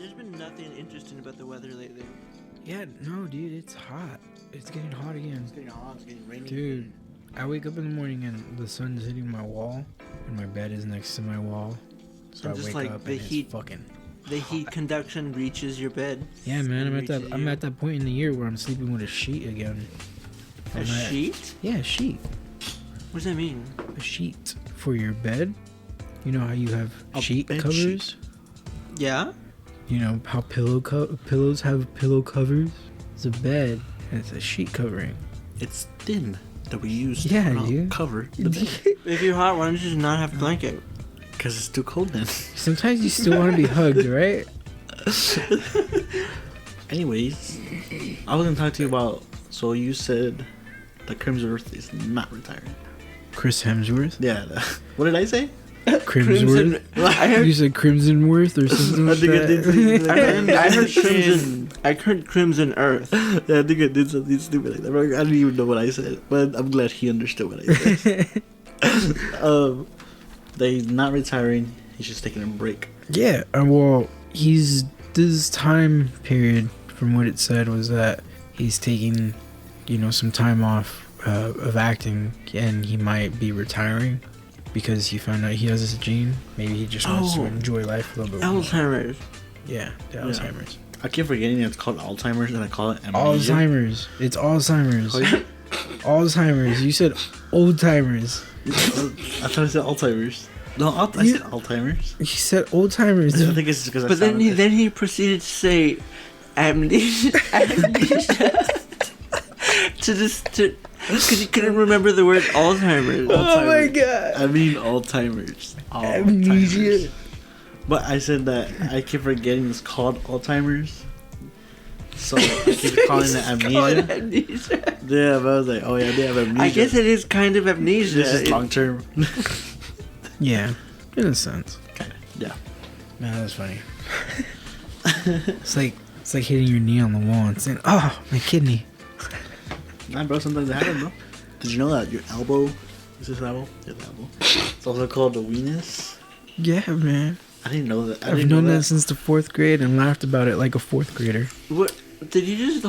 there's been nothing interesting about the weather lately. Yeah, no, dude, it's hot. It's getting hot again. It's getting hot. It's getting rainy. Dude, I wake up in the morning and the sun's hitting my wall, and my bed is next to my wall. So And I just wake like up the and heat- it's fucking. The heat conduction reaches your bed. Yeah, man, I'm reaches I'm you. at that point in the year where I'm sleeping with a sheet again. A I'm at- sheet? Yeah, a sheet. What does that mean? A sheet for your bed. You know how you have A sheet bed covers? sheet. Yeah? You know how pillows have pillow covers? It's a bed and it's a sheet covering. It's thin that we use Yeah, to dude. cover the bed. If you're hot, why don't you just not have a blanket? Because it's too cold then. Sometimes you still want to be hugged, right? Anyways, I was going to talk to you about... So you said that Crimsworth is not retiring. Chris Hemsworth? Yeah. What did I say? Crimsworth? I You heard, said Crimsonworth or something I like think I did say that? that. I heard Crimson. I heard Crimson Earth. Yeah, I think I did something stupid like that. I don't even know what I said, but I'm glad he understood what I said. That he's not retiring. He's just taking a break. Yeah, well, this time period, from what it said, was that he's taking, some time off of acting, and he might be retiring because he found out he has this gene. Maybe he just wants to Oh. enjoy life a little bit more. Alzheimer's. Yeah, the Alzheimer's. I keep forgetting it's called Alzheimer's, and I call it amnesia. Alzheimer's. It's Alzheimer's. Oh, is it? Alzheimer's. You said old timers. I thought I said Alzheimer's. No, I said Alzheimer's. You said old timers. I think it's because I But then sounded- he proceeded to say amnesia because he couldn't remember the word Alzheimer's. Oh my god. I mean Alzheimer's. Amnesia. But I said that I keep forgetting it's called Alzheimer's. So I keep calling it amnesia. Amnesia. Yeah, but I was like, oh yeah, they have amnesia. I guess it is kind of amnesia. This is long term. Yeah, in a sense. Yeah. Man, that was funny. It's like hitting your knee on the wall and saying, "Oh, my kidney." Nah, bro, sometimes it happens, bro. Did you know that your elbow is this elbow? Yeah, the elbow. It's also called the weenus. Yeah, man. I didn't know that. I I've didn't known know that since the 4th grade and laughed about it like a 4th grader. What did you just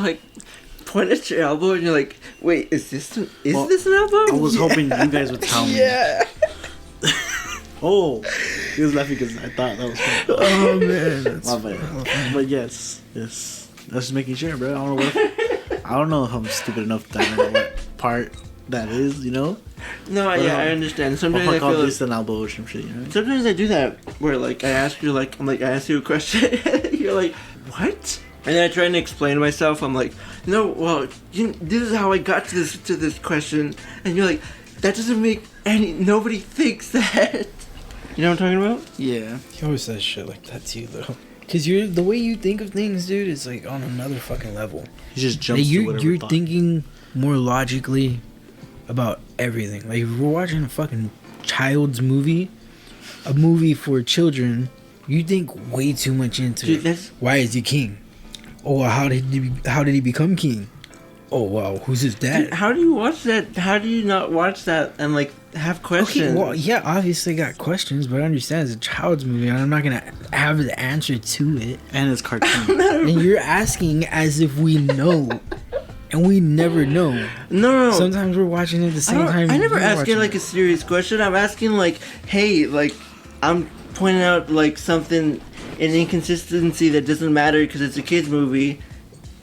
point at your elbow and you're like, wait, is this an Well, elbow? I was hoping you guys would tell me. Yeah. Oh, he was laughing because I thought that was funny. Oh man. That's My bad. But yes. Just making sure, bro. I don't know if I'm stupid enough to know what part that is, No, Well, yeah, I understand. Sometimes I'll I call feel this an elbow or some shit, you know? sometimes I do that where I ask you I ask you a question, you're like, what? And then I try and explain to myself. I'm like, no, well, this is how I got to this question, and you're like, that doesn't make nobody thinks that. You know what I'm talking about? Yeah. He always says shit like that too, though. Cause the way you think of things, dude, is like on another fucking level. He just jumps Like, to whatever you're thought. thinking more logically about everything. Like if we're watching a fucking child's movie, a movie for children, you think way too much into Dude, it. that's Why is he king? Oh, well, how did he become king? Oh wow, who's his dad? dude, how do you watch that? How do you not watch that and have questions? Okay, well, yeah, obviously got questions, but I understand it's a child's movie, and I'm not gonna have the answer to it. And it's cartoon. And you're asking as if we know, and we never know. No. Sometimes we're watching it at the same time. I never you're ask you watching a serious question. I'm asking hey, I'm pointing out something, an inconsistency that doesn't matter because it's a kids movie.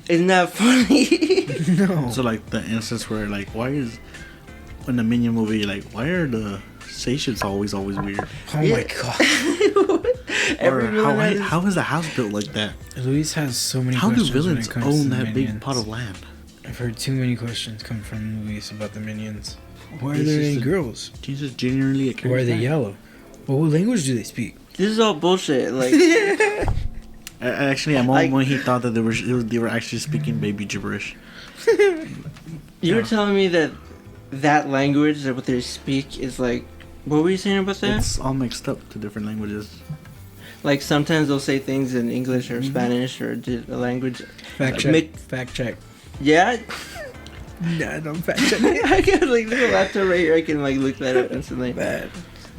Isn't that funny? it. No. So like the instance where why is in the Minion movie why are the stations always weird? Oh Yeah. my god. Or Everyone how is the house built like that? Luis has so many How do questions when villains it comes own to that big Minions. pot of land? I've heard too many questions come from Luis about the Minions. Why are This there is any the- girls? Jesus, genuinely a Why are they character. yellow? Well, what language do they speak? This is all bullshit. Actually, I'm Like- when he thought that they were actually speaking baby gibberish. You were telling me that language, that what they speak is what were you saying about that? It's all mixed up to different languages. Sometimes they'll say things in English or Spanish or a language. Fact check. Mix- Fact check. Yeah. Nah, don't fact check. I got there's a laptop right here. I can look that up instantly.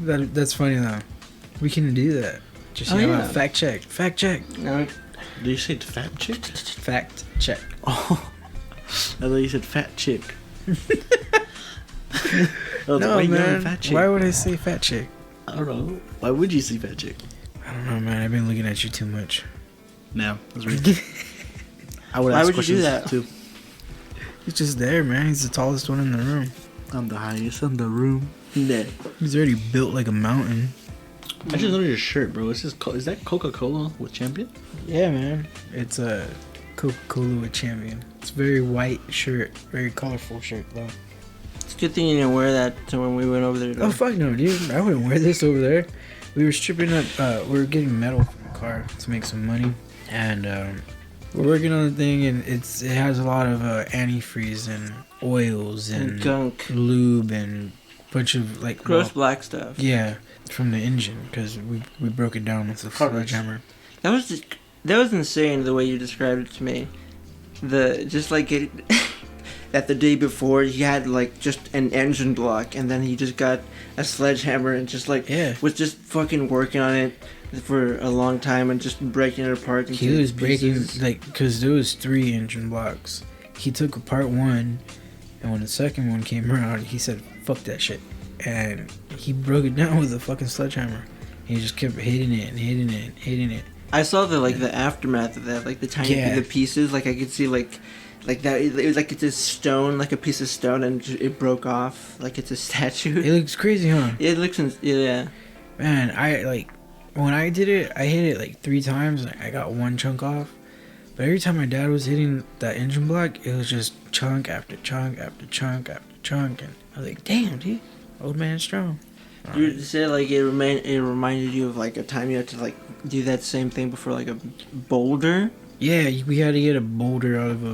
That's funny though. We can do that. Just Oh, yell yeah. out, fact check. Fact check. No, Did you say fat chick? Fact check. Oh, I thought you said fat chick. No, why you going man. fat chick? Why would I say fat chick? I don't know. Why would you see fat chick? I don't know, man. I've been looking at you too much. No, that's right. I would Why ask would you do questions that? too. He's just there, man. He's the tallest one in the room. I'm the highest in the room. Yeah. He's already built like a mountain. I just noticed your shirt, bro. Is that Coca-Cola with Champion? Yeah, man. It's a Coca-Cola with Champion. It's a very white shirt. Very colorful shirt, though. It's a good thing you didn't wear that to when we went over there. Though. Oh, fuck no, dude. I wouldn't wear this over there. We were stripping up, we were getting metal from the car to make some money. And, we're working on the thing, and it has a lot of antifreeze and oils and gunk. lube and bunch of like Gross black stuff. Yeah, from the engine because we broke it down with the Cartridge. sledgehammer. That was insane the way you described it to me. That the day before he had like just an engine block and then he just got a sledgehammer and just like Yeah. was just fucking working on it for a long time and just breaking it apart. Into He was breaking pieces. like because there was 3 engine blocks. He took apart one, and when the second one came around, he said, "Fuck that shit," and he broke it down with a fucking sledgehammer. He just kept hitting it and hitting it and hitting it. I saw the aftermath of that, like the tiny Yeah. the pieces. Like I could see like that. It was like it's a stone, like a piece of stone, and it broke off like it's a statue. It looks crazy, huh? It looks yeah. Man, when I did it, I hit it like 3 times and I got one chunk off. But every time my dad was hitting that engine block, it was just chunk after chunk after chunk after chunk, and I was like, "Damn, dude, old man strong." You said like it reminded you of like a time you had to like do that same thing before like a boulder. Yeah, we had to get a boulder out of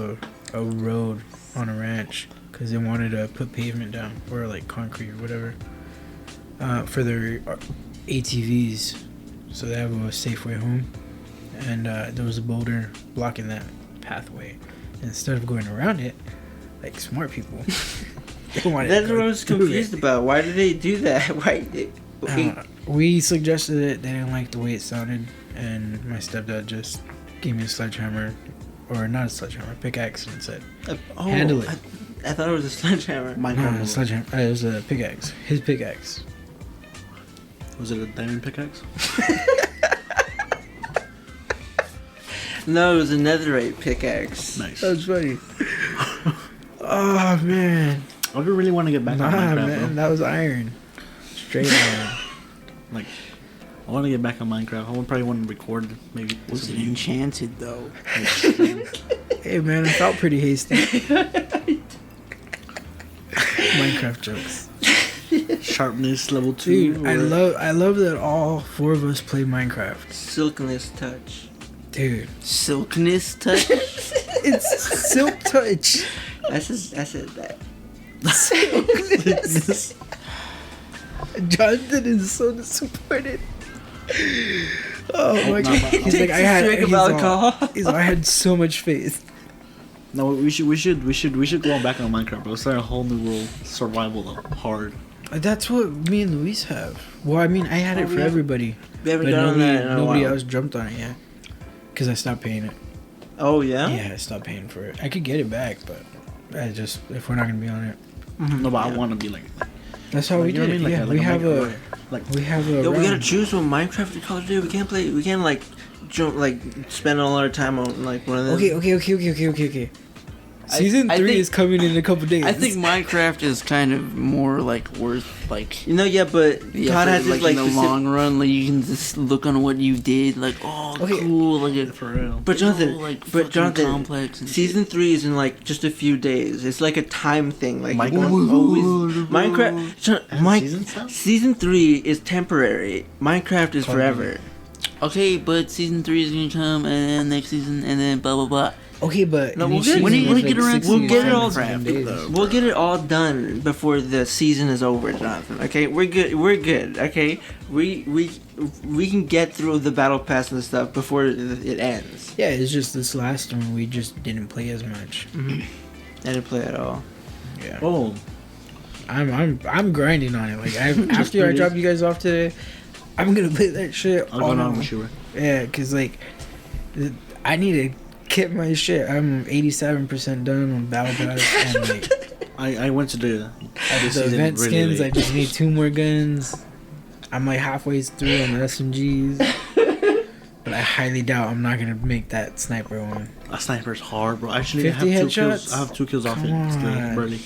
a road on a ranch because they wanted to put pavement down or like concrete or whatever for their ATVs, so they have a safe way home. And there was a boulder blocking that pathway. And instead of going around it, like smart people, they wanted That's to what go I was through confused it. about. Why did they do that? Why? We suggested it. They didn't like the way it sounded, and my stepdad just gave me a sledgehammer, or not a sledgehammer, pickaxe, and said, handle it. I thought it was a sledgehammer. "No, a sledgehammer. It was a pickaxe. His pickaxe." Was it a diamond pickaxe? No, it was a netherite pickaxe. Nice. That's funny. Oh man, I would really want to get back on Minecraft, man, bro. that was iron, straight iron. Like, I want to get back on Minecraft. I would probably want to record maybe. Was it enchanted though? Hey man, I felt pretty hasty. Minecraft jokes. Sharpness level 2. Dude, I love that all 4 of us play Minecraft. Silkness touch. Dude, Silkness touch. it's Silk Touch. I said that. Silkness. Jonathan is so disappointed. Oh my god. He's like, I had so much faith. No, we should go back on Minecraft, bro. Start a whole new world, survival though, hard. That's what me and Luis have. Well, I mean, I had it for yeah. everybody. We haven't But done that in a nobody while. else jumped on it yet. Because I stopped paying it. Oh yeah. Yeah, I stopped paying for it. I could get it back, but if we're not going to be on it. No, but Yeah. I want to be like. That's how Like, we you know did what I it. mean? Yeah, Like we a have microwave. Like, we have a Yo, we gotta round. choose what Minecraft to Call of Duty. We can't play. We can't like jump like spend all our time on like one of them. Okay. Season 3 is coming in a couple days. I think Minecraft is kind of more like worth like You know, yeah, but the God effort, has this like in the long run. Like you can just look on what you did, like oh Okay. cool, like a for real. But Jonathan, like complex. And season 3 is in like just a few days. It's like a time thing. Like Minecraft? you don't always Minecraft. seasons now? Season 3 is temporary. Minecraft is forever. okay, but season 3 is gonna come, and then next season, and then blah blah blah. Okay, but No, in we'll each get- season when you- there's when you get around- 60 we'll get it all- 70 days. We'll get it all done before the season is over, Jonathan. Okay, we're good. We're good. Okay, we can get through the battle pass and stuff before it ends. Yeah, it's just this last one we just didn't play as much. I didn't play at all. Yeah. Oh, I'm grinding on it. Like after I pretty- drop you guys off today, I'm gonna play that shit I'll all go down night. with you. Yeah, cause like I need to get my shit. I'm 87% done on Battle Pass, and like I went to the event skins. I just need 2 more guns. I'm like halfway through on the SMGs, but I highly doubt I'm not gonna make that sniper one. A sniper's hard, bro. Actually, 50 I have 2 headshots? kills. I have 2 kills off it. Come Still, on. barely.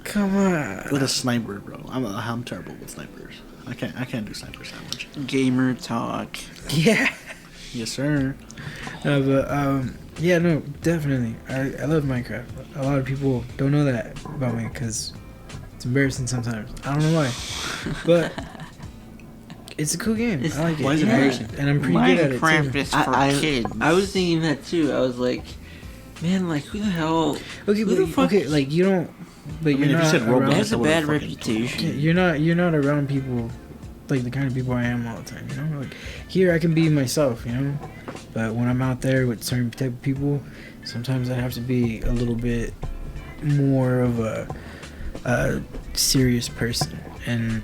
Come on. With a sniper, bro. I'm terrible with snipers. I can't do snipers that much. Gamer talk. Yeah. Yes, sir. No, but yeah, no, definitely. I love Minecraft. A lot of people don't know that about me because it's embarrassing sometimes. I don't know why, but it's a cool game. I like it. Why is it Yeah. embarrassing? And I'm pretty good at it Minecraft too. is for kids. I was thinking that too. I was like, man, like who the hell? Okay, Who the but fuck- okay, like you don't. But I mean, you're if you not said Roblox, around. It has a I would've bad fucking- reputation. You're not around people like the kind of people I am all the time. You know, like here I can be myself. You know, but when I'm out there with certain type of people, sometimes I have to be a little bit more of a serious person, and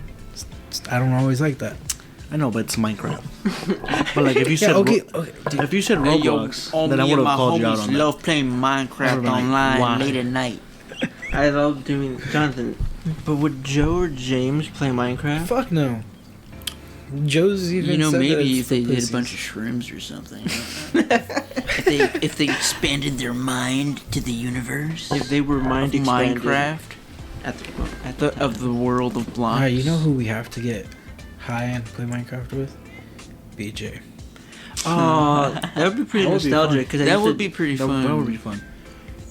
I don't always like that. I know, but it's Minecraft. But like, if you Yeah, said okay, dude, if you said Hey, yo, Roblox, all then I me would and have my called you out homies on that. love playing Minecraft Would've been like, online why? late at night. I love doing Jonathan. But would Joe or James play Minecraft? fuck no. Joe's even You know, said that maybe it's if for they did a pussies. bunch of shrooms or something. if they expanded their mind to the universe If they were of mind expanded Minecraft, at the of the world of blocks. Alright, you know who we have to get high and play Minecraft with? BJ. Oh, that would be pretty That would be nostalgic. Cause I that used would to- be pretty That, fun. that would be fun.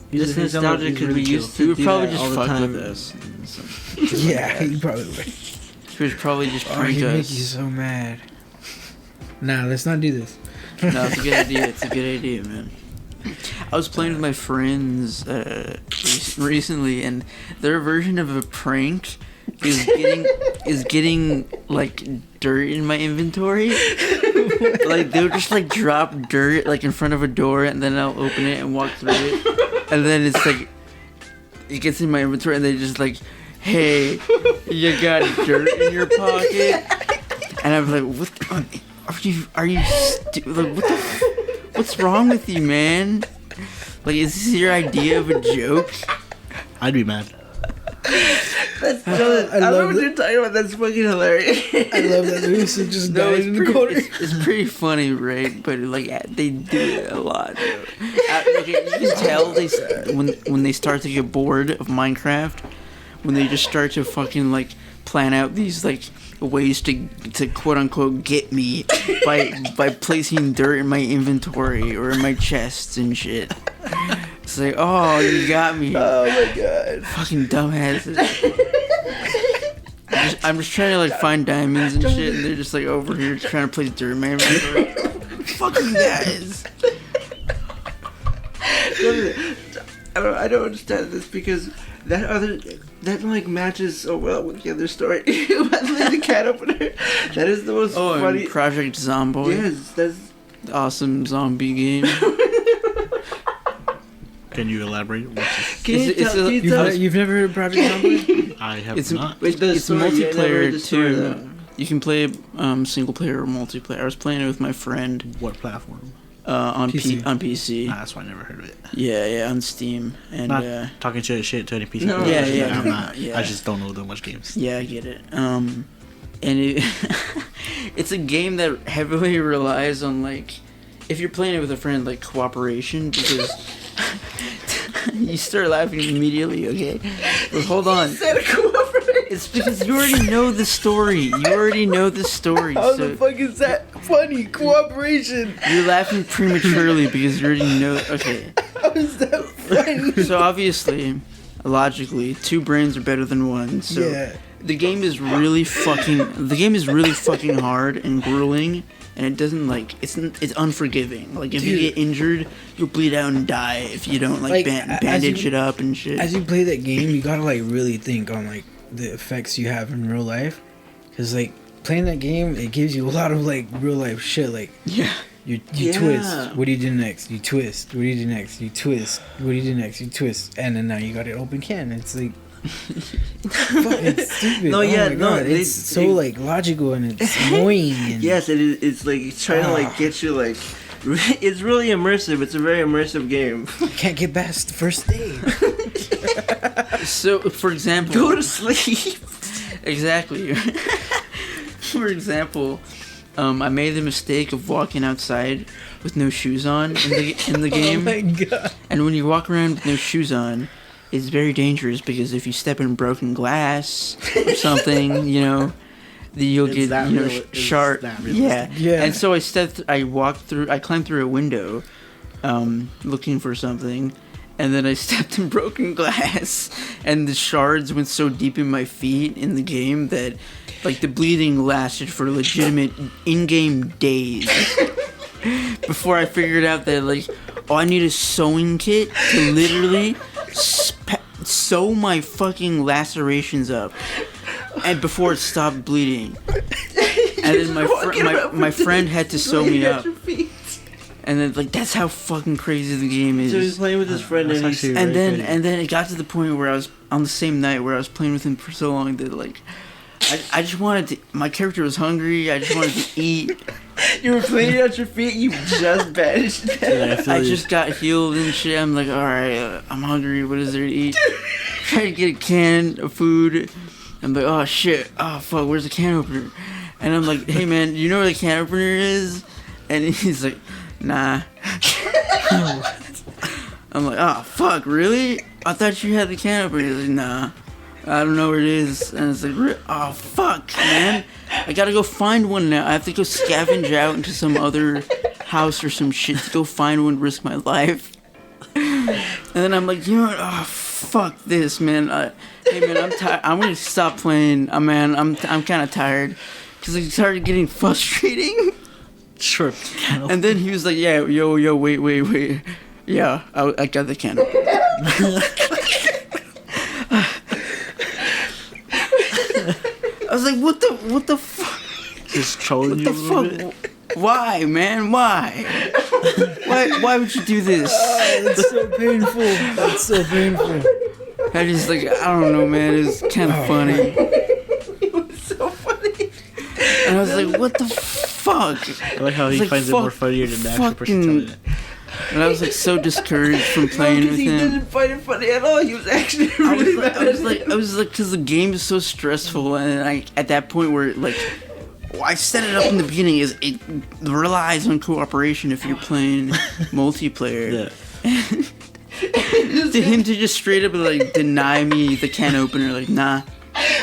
This He's nostalgic because we used to He would do probably that just all the fuck time. with us. Yeah, he probably would. He would probably just Oh, prank he'd make us. you so mad. Nah, let's not do this. No, it's a good idea. It's a good idea, man. I was playing with my friends recently, and their version of a prank is getting like dirt in my inventory. Like they'll just like drop dirt like in front of a door, and then I'll open it and walk through it, and then it's like it gets in my inventory, and they just like, "Hey, you got dirt in your pocket," and I'm like, "What? Are you like what the? What's wrong with you, man? Like, is this your idea of a joke?" I'd be mad. That's I I don't know love what it. you're talking about. That's fucking hilarious. I love that Lewis is just No, died it's in the pretty, corner. it's pretty funny, right? But like they do it a lot. Okay, you can tell when they start to get bored of Minecraft, when they just start to fucking like plan out these like ways to quote unquote get me by placing dirt in my inventory or in my chests and shit. It's like, oh, you got me. Oh my god. Fucking dumbasses. I'm just trying to like find diamonds and shit, and they're just like over here just trying to place dirt in my inventory. Fucking guys. I don't understand this because that like matches so well with the other story. About the cat opener. That is the most Oh, funny. and Project Zomboid. Yes, that's. The awesome zombie game. Can you elaborate? Can you It's tell? a- Can you tell? You've never heard of Project Zomboid? I have It's not. Wait, the it's story, I never heard multiplayer the story, too. though. You can play single player or multiplayer. I was playing it with my friend What platform? on PC. on PC. Nah, that's why I never heard of it. Yeah, on Steam. And Not talking shit to any PC. No. Yeah, players. yeah, I'm not. yeah. I just don't know that much games. yeah, I get it. And it it's a game that heavily relies on like if you're playing it with a friend, like cooperation, because you start laughing immediately. Okay, but hold on. It's because you already know the story. You already know the story. How So the fuck is that funny? Cooperation. you're laughing prematurely because you already know. Okay. How is that funny? So obviously, logically, two brains are better than one. So Yeah. the game is really fucking hard and grueling, and it doesn't like it's unforgiving. Like if you Dude. get injured, you'll bleed out and die if you don't Like, as bandage you- it up and shit. As you play that game, you gotta like really think on like the effects you have in real life, because like playing that game, it gives you a lot of like real life shit. Like Yeah. you Yeah. twist, what do you do next? You twist, what do you do next? You twist, what do you do next? You twist, and then now you got an open can. It's like. It's stupid. No, Oh yeah, my no, God. they- It's so like logical and it's annoying. And Yes, it is. It's like it's trying to like Ah. get you like it's really immersive. It's a very immersive game. Can't get past the first day. So, for example, Go to sleep. exactly. For example, I made the mistake of walking outside with no shoes on in the game. Oh my god. And when you walk around with no shoes on, it's very dangerous because if you step in broken glass or something, you know, you'll Is get that you know real- is sharp. that Yeah. realistic? Yeah. And so I climbed through a window, looking for something. And then I stepped in broken glass, and the shards went so deep in my feet in the game that, like, the bleeding lasted for legitimate in-game days. Before I figured out that, like, oh, I need a sewing kit to literally sew my fucking lacerations up, and before it stopped bleeding. And then my friend had to sew me up. And then, like, that's how fucking crazy the game is. So he's playing with his friend, That's and he's actually And very then crazy. it got to the point where I was on the same night where I was playing with him for so long that, like, I just wanted to. My character was hungry. I just wanted to eat. you were playing at your feet. You just benched. Yeah, I feel I you. just got healed and shit. I'm like, all right, I'm hungry. What is there to eat? Try to get a can of food. I'm like, oh shit. Oh fuck. Where's the can opener? And I'm like, hey man, you know where the can opener is? And he's like, nah. I'm like, oh fuck, really? I thought you had the can opener. He's like, nah. I don't know where it is. And it's like, oh fuck, man. I gotta go find one now. I have to go scavenge out into some other house or some shit to go find one, risk my life. And then I'm like, you know what? Oh fuck this, man. Hey man, I'm tired. I'm gonna stop playing. Man, I'm kind of tired because it started getting frustrating. Sure. And then he was like, yeah, yo, wait. Yeah, I got the can opener. I was like, what the fuck? Just trolling What you the a little fuck? bit. Why, man? Why? Why would you do this? That's so painful. That's so painful. I just like, I don't know, man. It's kind of funny. It was so funny. And I was like, what the fuck? I like how he It's like, finds it more fuck- funnier than the actual person fucking- telling it. And I was like so discouraged from playing Because with he him. didn't find it funny at all. He was actually I really was mad. like, because the game is so stressful, and I at that point where like, well, I set it up in the beginning is it relies on cooperation if you're playing multiplayer. Yeah. To him to just straight up like deny me the can opener, like nah.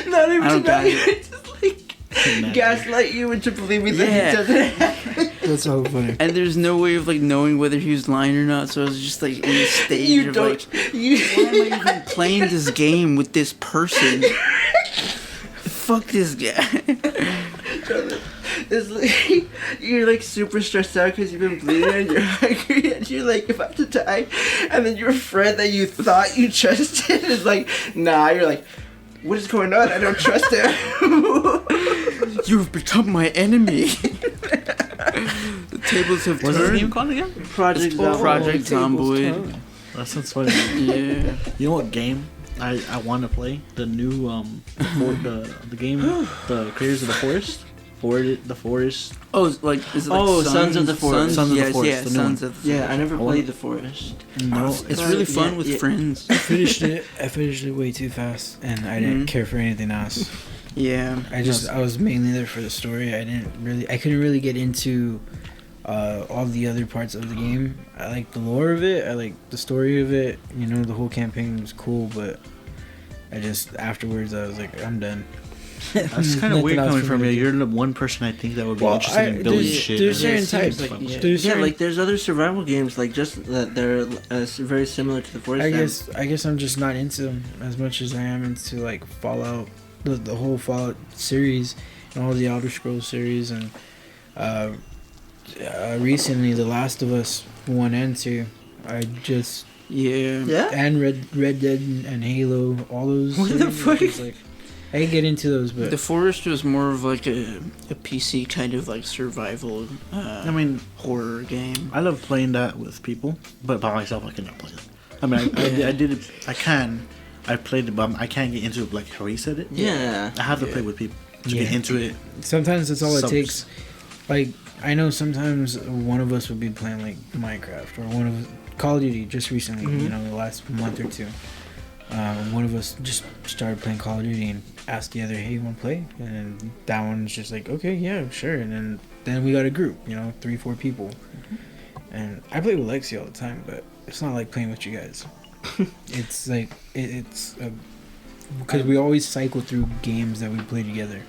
Not even I don't got tonight. it. Just like gaslight you into believing that Yeah. he doesn't have it. That's so funny. And there's no way of like knowing whether he was lying or not, so I was just like in the stage You of don't. like, You. why am I even playing this game with this person? Fuck this guy. It's like, you're like super stressed out because you've been bleeding and you're hungry and you're like about to die, and then your friend that you thought you trusted is like, nah. You're like, what is going on? I don't trust him. You've become my enemy. The tables have What's his turned. name called again? Project Oh, Project Zomboid. That sounds funny. Yeah. You know what game I want to play? The new the game, the creators of the Forest. The Forest. Oh, is it like Oh, Sons of the Forest. Sons of the yes, Forest, yeah, the new Sons one. of the Yeah, I never wanna- played The Forest. No, It's really fun Yeah, with yeah. friends. I finished it way too fast, and I didn't Mhm. care for anything else. Yeah. I was mainly there for the story. I couldn't really get into all the other parts of the game. I like the lore of it. I like the story of it. You know, the whole campaign was cool, but afterwards I was like, I'm done. that's kind of Nothing weird else coming for from me you. to do. You're the one person I think that would be Well, interested in building there's- shit. there's and- certain seems types. like- yeah. There's Yeah, certain- like there's other survival games like just that they're very similar to The Forest. I guess I'm just not into them as much as I am into like Fallout, the whole Fallout series, and all the Elder Scrolls series, and recently The Last of Us 1 and 2. I just Yeah. Yeah. and Red Dead and Halo, all those. What the series, fuck? it's like, I can get into those, but The Forest was more of like a PC kind of like survival I mean, horror game. I love playing that with people, but by myself I cannot play it. I mean, I did it. I played it, but I can't get into it like how he said it. Yeah. I have to Yeah. play with people to Yeah. get into it. sometimes that's all it Subs. takes. Like I know sometimes one of us would be playing like Minecraft or one of Call of Duty just recently. Mhm. You know, the last month or two. One of us just started playing Call of Duty and asked the other, "Hey, you want to play?" And that one's just like, "Okay, yeah, sure." And then we got a group, 3-4 people. And I play with Lexi all the time, but it's not like playing with you guys. It's like it's because we always cycle through games that we play together.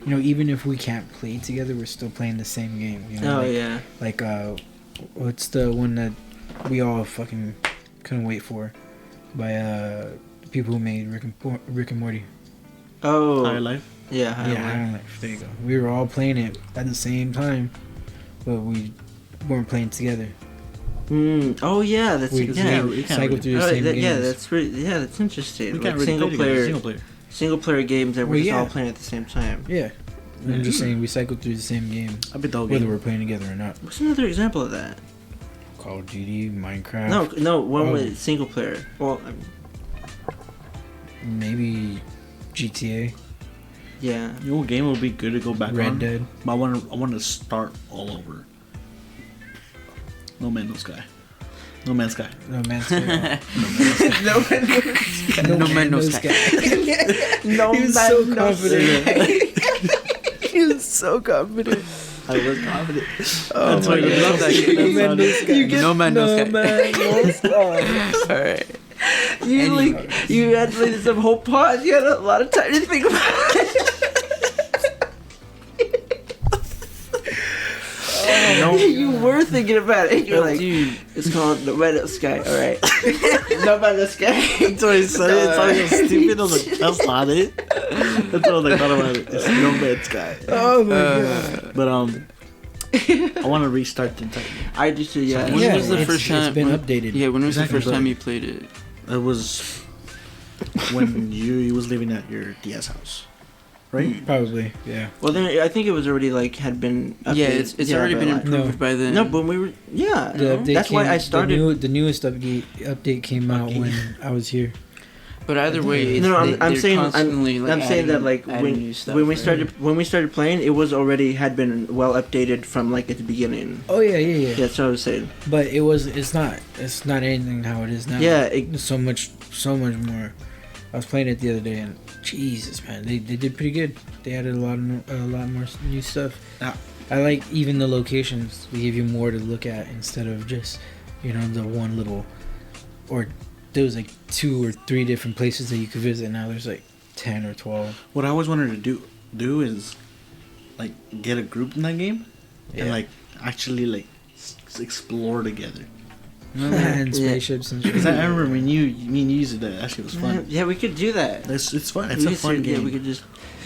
Even if we can't play together, we're still playing the same game. Oh yeah. Like what's the one that we all fucking couldn't wait for by the people who made Rick and Morty. Oh. Higher Life. Yeah. High Yeah, Life. High Life. There you go. We were all playing it at the same time, but we weren't playing together. Oh yeah. That's We yeah. we can't cycled really- through the same games. Yeah, that's really that's interesting. We Like can't really single play together, player, single player. games that we're Well, just yeah. all playing at the same time. Yeah. I'm just saying we cycled through the same games, I bet the whole whether game. we're playing together or not. What's another example of that? Call of Duty, Minecraft. No, one Oh. with single player. Well, Maybe GTA, yeah. You know what game would be good to go back Red on? Dead. But I want to start all over. No Man, No Sky. No Man's Sky. No Man's Sky. No man. No Man, No Sky. No He was man, so no confident. sky. He was so confident. I was confident. Oh That's my why you God. love that No game. Man, No Sky. You get No Man, No Sky. Man, No Sky. Alright. You Anyways. you had like some whole pause. You had a lot of time to think about it. No, You were thinking about it. You're like, Dude. it's called No Man, No Sky. All right. No Man, No Sky. that's what I said. It sounded so stupid. I was like, that's not it. That's what I was like, thought about it. It's No Man's Sky. Oh my God. But I want to restart the entire game. I just yeah. When Yeah, was the it's- first time? it's been when- updated. Yeah, when was Exactly, the first but- time you played it? It was when you was living at your DS house, right? Probably, yeah. Well, then I think it was already like had been. Yeah, updated. it's Yeah, already but, been like- improved by then. No, but we were yeah. The update That's why came- I started. The newest update came out when I was here. But either way, it's, No, I'm they're saying constantly, like, I'm saying that adding- like adding new stuff, when we right? started playing, it was already had been well updated from like at the beginning. Oh yeah. Yeah, that's what I was saying. But it's not anything how it is now. Yeah, It's so much more. I was playing it the other day and Jesus man, they did pretty good. They added a lot more new stuff. Yeah. I like even the locations. They give you more to look at instead of just the one little, or there was like 2 or 3 different places that you could visit. Now there's like 10 or 12. What I always wanted to do is like get a group in that game and Yeah. like actually like explore together. And spaceships and shit. Because I remember when you used it, that actually was fun. Yeah, we could do that. It's fun. It's We a could fun see- game. Yeah, we could just.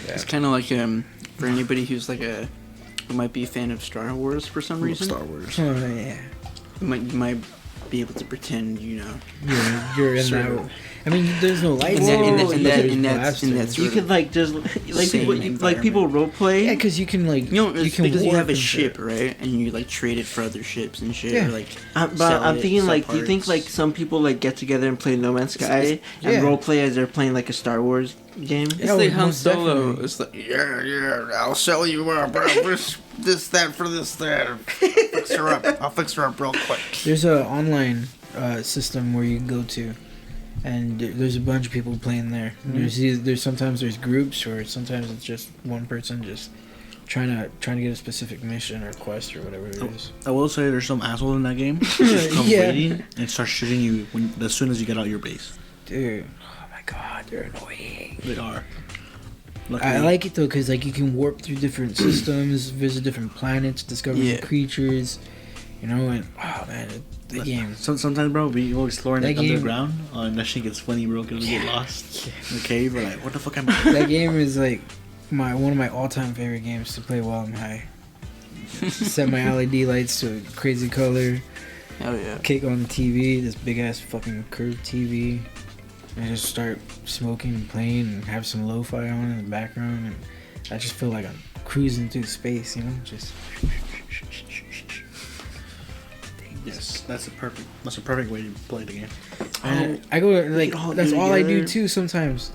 It's kind of like for anybody who's like who might be a fan of Star Wars for some reason. Star Wars. Oh yeah. You might be able to pretend, You're in Sure. that. I mean, there's no lights. In that- in There's that- in that- blasters. in that You sort could of like just like same people role play. Yeah, because you can like You know, it's because you warp have a and shit. ship, right? And you like trade it for other ships and shit. Yeah. Or, like, But sell I'm it, thinking sell like, do you think parts. like some people like get together and play No Man's Sky yeah. and role play as they're playing like a Star Wars game? It's Yeah, like Han most Solo. definitely. It's like, yeah, I'll sell you this, that, for this, that. Fix her up. I'll fix her up real quick. There's a online system where you can go to, and there's a bunch of people playing there. There's sometimes there's groups, or sometimes it's just one person just trying to get a specific mission or quest or whatever it is. I will say there's some asshole in that game. who just come Yeah. waiting and start shooting you as soon as you get out your base. Dude, oh my god, they're annoying. They are. I Luckily- like it though, cause like you can warp through different systems, visit different planets, discover new Yeah. creatures, and oh man, the game. Sometimes, bro, we go exploring That like game- underground, and that shit gets funny, bro, because we get lost in the cave. We're like, what the fuck am I? That game is like one of my all-time favorite games to play while I'm high. Set my LED lights to a crazy color, Hell yeah. kick on the TV, this big ass fucking curved TV, and just start smoking and playing and have some lo-fi on in the background, and I just feel like I'm cruising through space, just. Yes, that's a perfect way to play the game. And I go like all that's do all I do together. too. Sometimes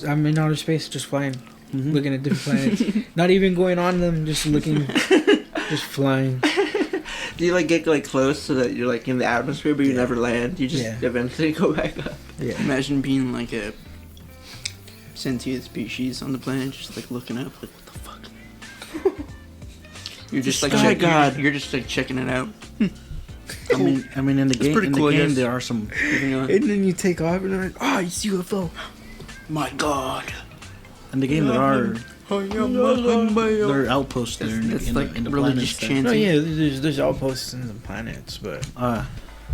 I'm in outer space, just flying, Mhm. looking at different planets, not even going on them, just looking Just flying. Do you like get like close so that you're like in the atmosphere, but you never land? You just eventually go back up. Yeah. Imagine being like a sentient species on the planet, just like looking up, like what the fuck. You're just like Oh my God. You're just like checking it out. I mean, in the game, pretty cool, I guess. there are some. Moving on. And then you take off and they're like, oh, it's UFO. My God. In the game, there are outposts there It's in like the religious planets there. chanting. No, yeah, there's outposts in the planets, but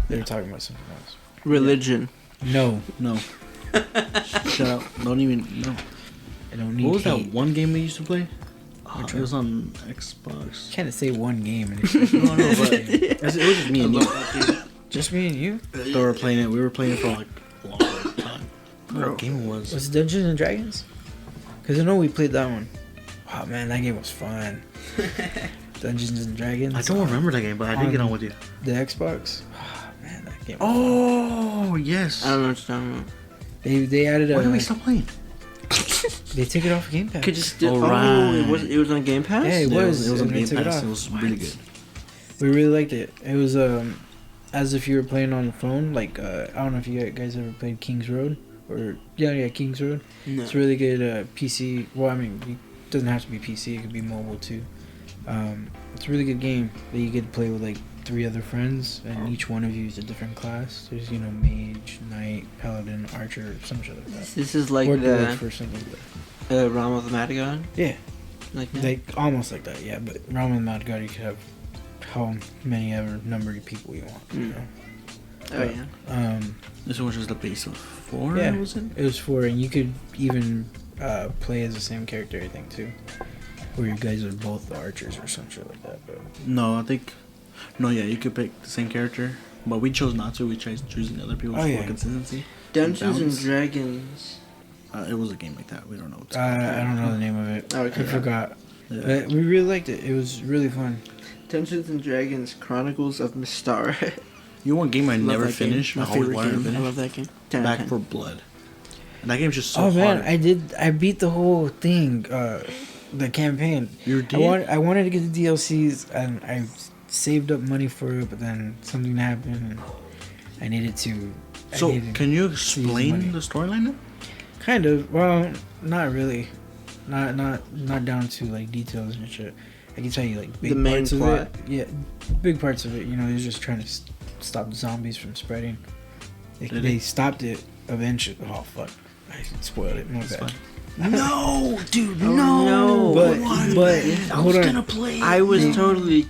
they're talking about something else. Religion. No, No. Shut up. Don't even. No. I don't need What was hate. that one game we used to play? It was on Xbox. Can't say one game and expect No, but it was just me and you. just me and you. They were playing it. We were playing it for like a long time. What game it was? Was it Dungeons and Dragons? Because I know we played that one. Wow, man, that game was fun. Dungeons and Dragons. I don't remember that game, but I did get on with you. The Xbox. Oh, man, that game. Oh yes. I don't know what you're talking about. They added a. Why did we stop playing? They took it off Game Pass. Could just do. Alright. It was on Game Pass. Yeah, it was. It was on and they Game took it Pass. off. It was really good. We really liked it. It was as if you were playing on the phone. Like I don't know if you guys ever played King's Road or King's Road. No. It's a really good PC. Well, I mean, it doesn't have to be PC. It could be mobile too. It's a really good game that you get to play with like 3 other friends, and each one of you is a different class. There's mage, knight, paladin, archer, some shit like that. This is like or the dwarf or something like that. Realm of the Matagon. Yeah, Like that. like almost like that. Yeah, but Realm of the Mad God, you could have how many ever number of people you want. You know. Oh yeah. This one was just the base of 4. Yeah. Was it? It was 4, and you could even play as the same character, I think, too. Where you guys are both the archers or some shit like that. But No, I think. No, yeah, you could pick the same character, but we chose not to. We tried choosing other people for consistency. Dungeons and Balance. Dragons. It was a game like that. We don't know. What's I don't know the name of it. Oh, okay. I forgot. Yeah. But we really liked it. It was really fun. Dungeons and Dragons Chronicles of Mystara. You know one game I Love never that game. finished? My I always favorite wanted to game. I finish. love that game. 10 out of Back 10. for Blood. And that game's just so Oh man, hard. I beat the whole thing, the campaign. You did? I wanted to get the DLCs, and I saved up money for it, but then something happened, and I needed to. So, can you money. explain the storyline then? Kind of. Well, not really. Not down to like details and shit. I can tell you like big The main parts plot. of it. Yeah, big parts of it. They're just trying to stop the zombies from spreading. They stopped it eventually. Oh fuck! I spoiled it. My bad. No, dude, no. But hold on. play. I was They- totally.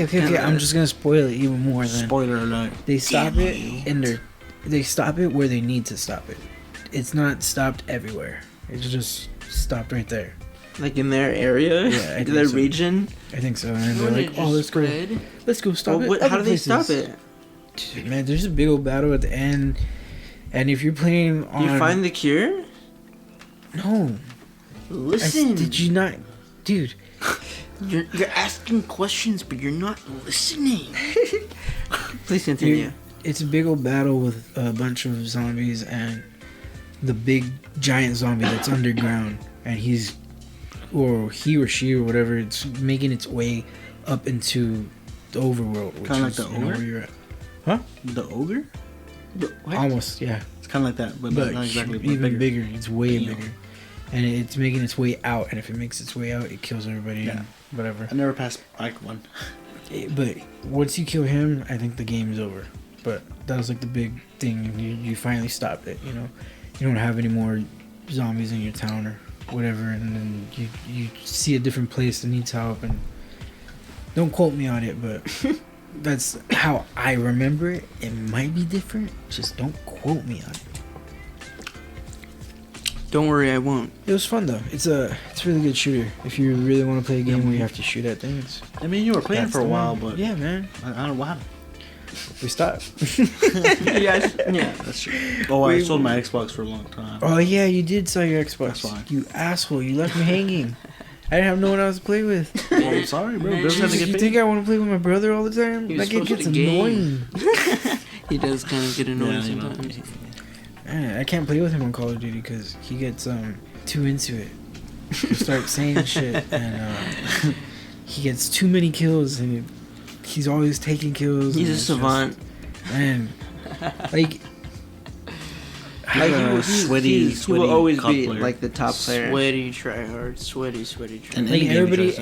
Okay. I'm just gonna spoil it even more. Then Spoiler alert. they stop it, and they stop it where they need to stop it. It's not stopped everywhere. It's just stopped right there. Like in their area, Yeah, I think their so. region. I think so. And they're like, "Oh, let's go stop it." How other do they stop places." it? Dude, man, there's a big old battle at the end, and if you're playing on, You find the cure? no. Listen. Did you not, dude? You're asking questions, but you're not listening. Please continue. It's a big old battle with a bunch of zombies and the big giant zombie that's underground, and he or she or whatever, it's making its way up into the overworld, which Kinda like is, the ogre? where you're at. The ogre? Almost, yeah. It's kind of like that, but But not exactly. But even bigger. It's way Damn. bigger, and it's making its way out. And if it makes its way out, it kills everybody. Yeah. And whatever. I never passed Act 1. But once you kill him, I think the game is over. But that was like the big thing, and you finally stopped it. You don't have any more zombies in your town or whatever, and then you see a different place that needs help. And don't quote me on it, but that's how I remember it. It might be different. Just don't quote me on it. Don't worry, I won't. It was fun though. It's a really good shooter. If you really want to play a game where you have to shoot at things. I mean, you were playing That's for a the while, one. but Yeah, man. I don't know what happened. We stopped. Yes. Yeah. That's true. Oh, I sold my Xbox for a long time. Oh yeah, you did sell your Xbox. That's fine. You asshole! You left me hanging. I didn't have no one else to play with. Well, I'm sorry, bro. Bills have to You get paid. think I want to play with my brother all the time? He was That kid supposed gets to game. annoying. He does kind of get annoying Yeah, you know. sometimes. Man, I can't play with him on Call of Duty because he gets too into it. He'll start saying shit, and he gets too many kills and he's always taking kills. He's and a it's savant. just- man, like Like he sweaty will always COD be player. like the top player. Sweaty tryhard, sweaty tryhard. And like any game he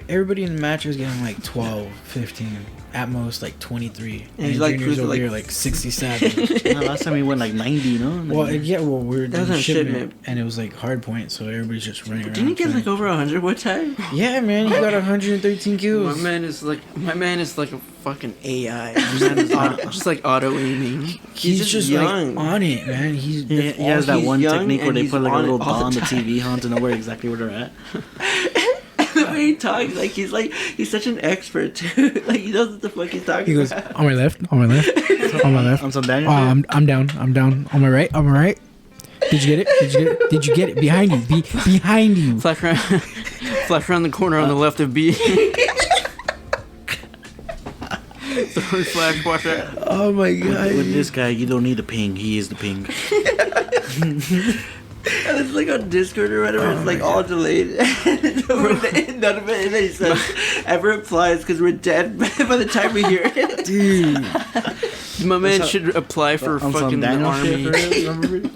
everybody in the match was getting like 12, 15, at most like 23. And he's, like, Junior's cruising, over like, here like 67. Nah, last time he went like 90, no? Well, yeah, well, we were That was doing on shipment, shipment. and it was like hard point, so everybody's just running around. Didn't he get trying- like over 100 one time? Yeah, man, he got 113 My kills. man is like a fucking AI. Man is not- Just like auto aiming. He's just young. like on it, man. He's He has that He's one young technique where and they he's put like a on it little all dot on the the TV, huh, to know where exactly where they're at. The way he talks, like he's such an expert too. Like he knows what the fuck he's talking He goes about. on my left, on my left, on my left. On some Daniel. Oh, shit? I'm down. On my right, on my right. Did you get it? Did you get it? Behind you, behind you. Flash around, flash around the corner on the left of B. Third flash, watch out. Oh my god. With this guy, you don't need the ping. He is the ping. And it's like on Discord or whatever. It's like all delayed. None of it. And then he says ever applies because we're dead by the time we hear it. Dude. My man What's up? should apply for On some fucking Daniel army. shit, for real? Remember?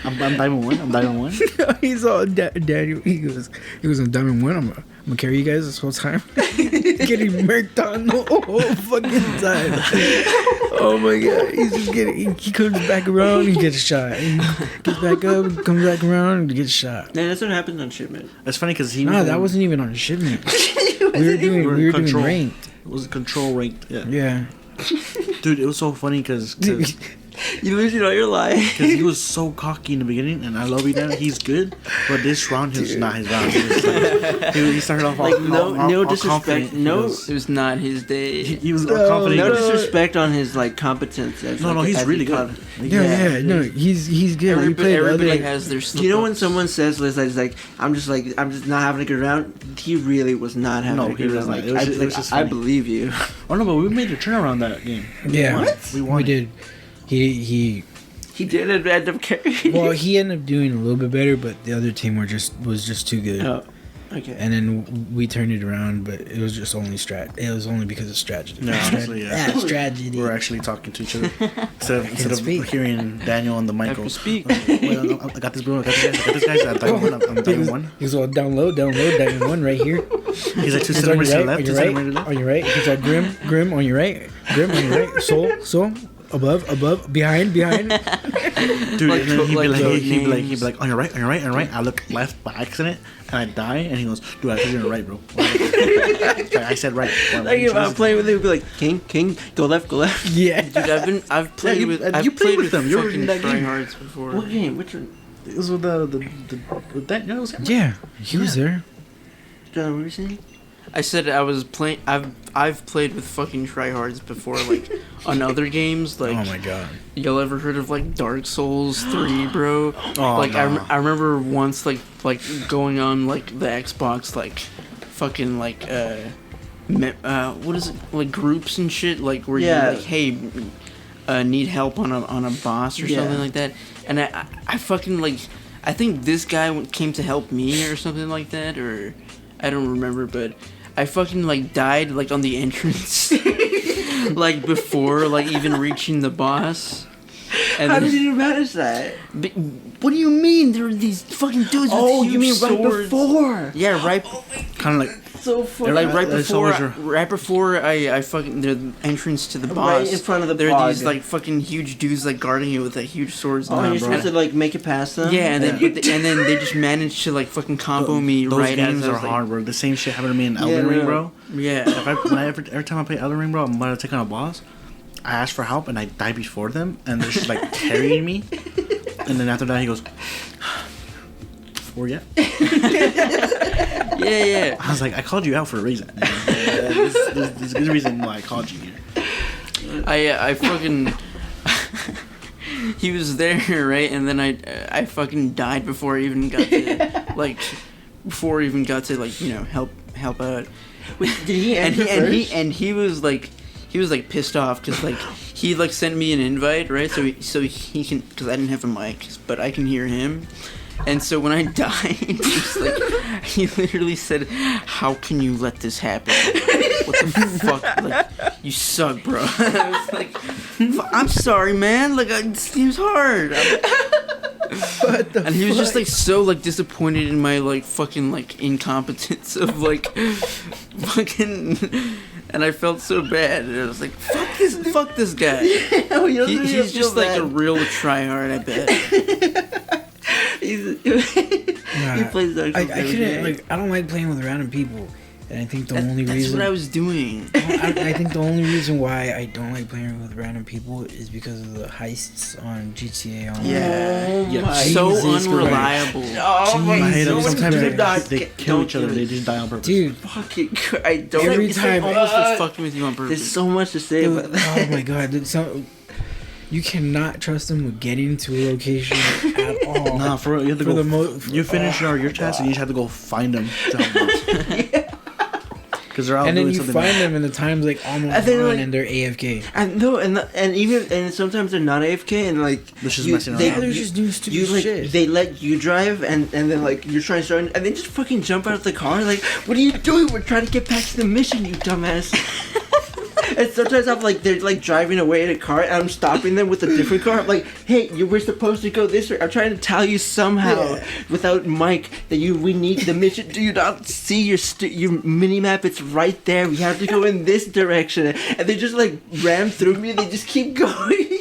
I'm Diamond 1. I'm Diamond 1. He's all Daniel. He goes on Diamond 1. I'm gonna carry you guys this whole time. Getting murked on the whole fucking time. Oh my god. He's just getting. He comes back around. He gets shot. He gets back up. Comes back around. And gets shot. Yeah, that's what happens on shipment. That's funny because he. No, that wasn't even on shipment. We were doing Control. ranked. It was control ranked. Yeah. Yeah. Dude, it was so funny because You losing all your life. he was so cocky in the beginning, and I love you, Dan. He's good, but this round was not his round. He, was like, he started off Like, all, no all disrespect, confident. no- It was not his day. He was No, confident. No He goes, disrespect on his like competence. As, No, like, no, he's as really he good. called- Yeah, no, he's good. We played Everybody other. has their slip You know when ups. someone says this, like I'm just not having a good round. He really was not having No, a he good was round. not. Like, It was just I funny. believe you. Oh no, but we made a turnaround that game. Yeah, We won we it. did. He He did end up carrying. well, he ended up doing a little bit better, but the other team was just too good. Oh, okay. And then we turned it around, but it was just only It was only because of strategy. No, honestly, yeah. strategy. We were actually talking to each other instead of speak. hearing Daniel on the mic. Have to go, speak. "Wait, I got this, bro. I got this guy. I'm Diamond 1. He's all down low, Diamond 1 right here. He's like 2 He's on centimeters your to the right, left, on 2 your centimeters to the right, left. on your right. He's all Grim on your right, Soul, above, behind. Dude, Like and then code- like code he'd be names. like, on your right. I look left by accident, and I die, and he goes, dude, I said you're on the right, bro. I said right. Like if I'm playing with him, he'd be like, King, go left. Yeah. Dude, I've played you- with you I've played played with with them. You were fucking in that game. tryhards before. What game? Which one? It was with with that. No, it was him. Yeah, he was there. John, what were you saying? I said I was playing. I've played with fucking tryhards before, like on other games. Like, Oh my god. y'all ever heard of like Dark Souls 3, bro? Oh, Like no. I remember once like going on like the Xbox like fucking like what is it, like groups and shit, like where Yeah. you're like, hey, need help on a boss or Yeah. something like that. And I fucking like, I think this guy came to help me or something like that, or I don't remember, but I fucking like died like on the entrance, like before like even reaching the boss. And How then- did you manage that? But what do you mean? There are these fucking dudes Oh, with huge you mean right swords. before? Yeah, right. Kind of like So funny. Like right There's before, always right before I fucking the entrance to the boss. Right in front of the there are these bog. like fucking huge dudes like guarding you with like huge swords. Oh, and you're bro. supposed to like make it past them. Yeah, and then and then they just managed to like fucking combo me those right games as I are was like, hard, bro. The same shit happened to me in Elden Yeah, Ring, no. bro. Yeah. Every time I play Elden Ring, bro, I'm about to take on a boss. I ask for help and I die before them, and they're just like carrying me. And then after that, he goes, "Where yet?" Yeah. I was like, "I called you out for a reason. There's a good reason why I called you here." I fucking he was there, right? And then I fucking died before I even got to like before I even got to like, you know, help out. Wait, did he And enter he was like pissed off because like he like sent me an invite, right? So he can, because I didn't have a mic, but I can hear him. And so when I died, he literally said, "How can you let this happen? What the fuck? Like, you suck, bro." I was like, "I'm sorry, man. Like, it seems hard." What the And he was just fuck? like so like disappointed in my like fucking like incompetence of like fucking. And I felt so bad. And I was like, fuck this guy. He's just like a real tryhard, I bet. He Nah, plays Dark I Souls every couldn't day. like. I don't like playing with random people, and I think the only That's reason what I was doing. I think the only reason why I don't like playing with random people is because of the heists on GTA Online. Oh Yeah. my So Jesus unreliable. Oh my I hate them. Jesus Sometimes Christ. they kill each other. They just die on purpose. Dude, fucking I don't Every it's time- like, Almost was fucking with you on there's purpose. so much to say dude, about that. oh my god, dude, you cannot trust them with getting to a location at all. Nah, for real, you have to For go. the mo- you finish your task and you just have to go find them to help them. Because they're out And then doing you something. find them and the time's like almost And then, on like- and they're AFK. And no, and sometimes they're not AFK, and like They're just messing around. Yeah, they're just doing stupid you like shit. they let you drive, and then like you're trying to start, and they just fucking jump out of the car. Like, what are you doing? We're trying to get back to the mission, you dumbass. And sometimes I'm like, they're like driving away in a car, and I'm stopping them with a different car. I'm like, hey, we're supposed to go this way. I'm trying to tell you somehow, without Mike, that we need the mission. Do you not see your mini map? It's right there. We have to go in this direction, and they just like ram through me. They just keep going.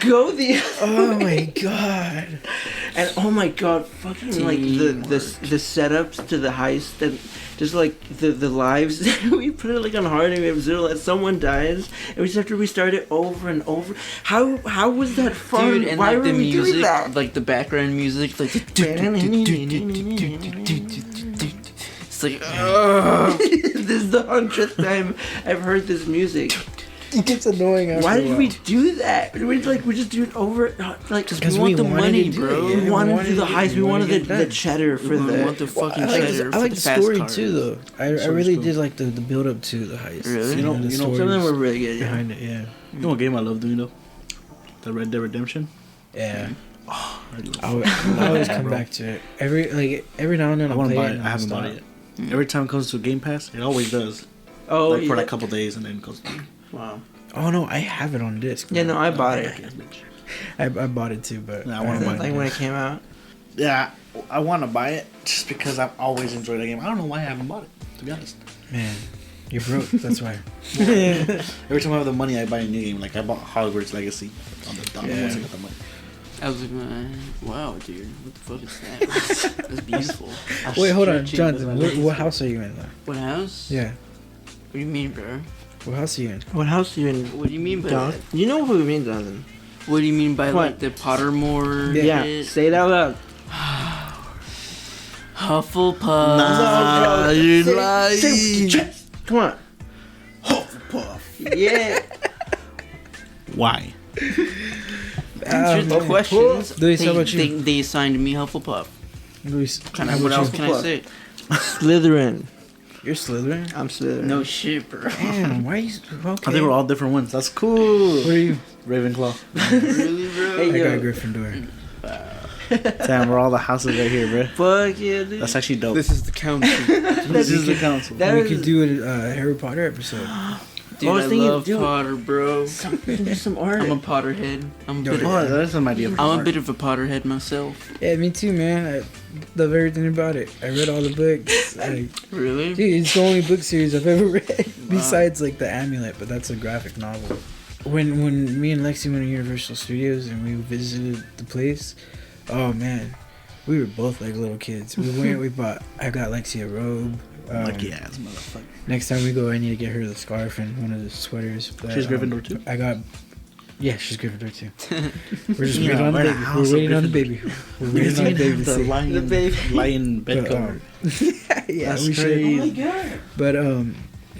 Go the. Oh my god. And oh my god, fucking like the setups to the heist and just like the lives. We put it like on hard and we have zero. And someone dies and we just have to restart it over and over. How was that fun? Dude, and Why like were the we doing music, that? like the background music, like the it's like, ugh. This is the 100th time I've heard this music. It's annoying after Why a did while. we do that? We're just doing over like Because we want the wanted money, to do bro. it, yeah, we wanted to do the to- heist. We wanted get it the done. cheddar for We the. want the fucking I like, cheddar I for like the the fast story car. too, though. I Story's really cool. did like the build up to the heist. Really? You know- and the you know, Some of them stories were really good. Yeah. behind it. Yeah, You know what game I love doing though? The Red Dead Redemption. yeah. I love I always come Bro. back to it. Every now and then I I'll want to play buy it. it. and I I'll haven't stop. bought it yet. Every time it comes to Game Pass, it always does. Oh, Like for yeah. like a couple days and then it goes. Wow. Oh no, I have it on disc. Yeah, man. no, I bought it. I bought it too, but Yeah, I wanna buy it. Like when it came out. Yeah, I want to buy it just because I've always enjoyed that game. I don't know why I haven't bought it, to be honest. Man, you're broke. That's why. Every time I have the money, I buy a new game. Like I bought Hogwarts Legacy on the Yeah. once I got the money. I was like, wow, dude, what the fuck is that? That's beautiful. Wait, hold on, Stretching with Jonathan. my What house are you in though? What house? Yeah, What do you mean, bro? what house are you in? What house are you in? What do you mean by Don? that? You know what we mean, Jonathan. What do you mean by Come like on. the Pottermore? Yeah, shit? say it out loud. Hufflepuff. Nah, you lying. Come on. Hufflepuff. Yeah. Why? Answer the questions. Luis, how about you? They assigned me Hufflepuff. Luis, Kind how of, what about else you? can I say? Slytherin. You're Slytherin. I'm Slytherin. No shit, bro. Damn, why are you? Okay. I think we're all different ones. That's cool. What are you? Ravenclaw. Really, bro? Hey, I yo. got Gryffindor. Damn, we're all the houses right here, bro. Fuck yeah, dude. That's actually dope. This is the council. This is the council. That we is- could do a Harry Potter episode. Dude, I was I thinking, love dude, Potter, bro. do some art. I'm a Potterhead. I'm a Yo, bit Oh, of, that's an idea. For I'm a art. bit of a Potterhead myself. Yeah, me too, man. I love everything about it. I read all the books. Really? Dude, it's the only book series I've ever read besides like the Amulet, but that's a graphic novel. When me and Lexi went to Universal Studios and we visited the place, oh man, we were both like little kids. We went, I got Lexi a robe. Lucky ass motherfucker. Next time we go, I need to get her the scarf and one of the sweaters. But, She's Gryffindor too? I got. Yeah, she's Gryffindor too. We're just Yeah, waiting on the we're in a baby. house We're of waiting on the Gryffindor. baby. We're waiting on the baby to the see. lion, The baby. lion bed But, cover. yeah, That's we should. crazy. god. But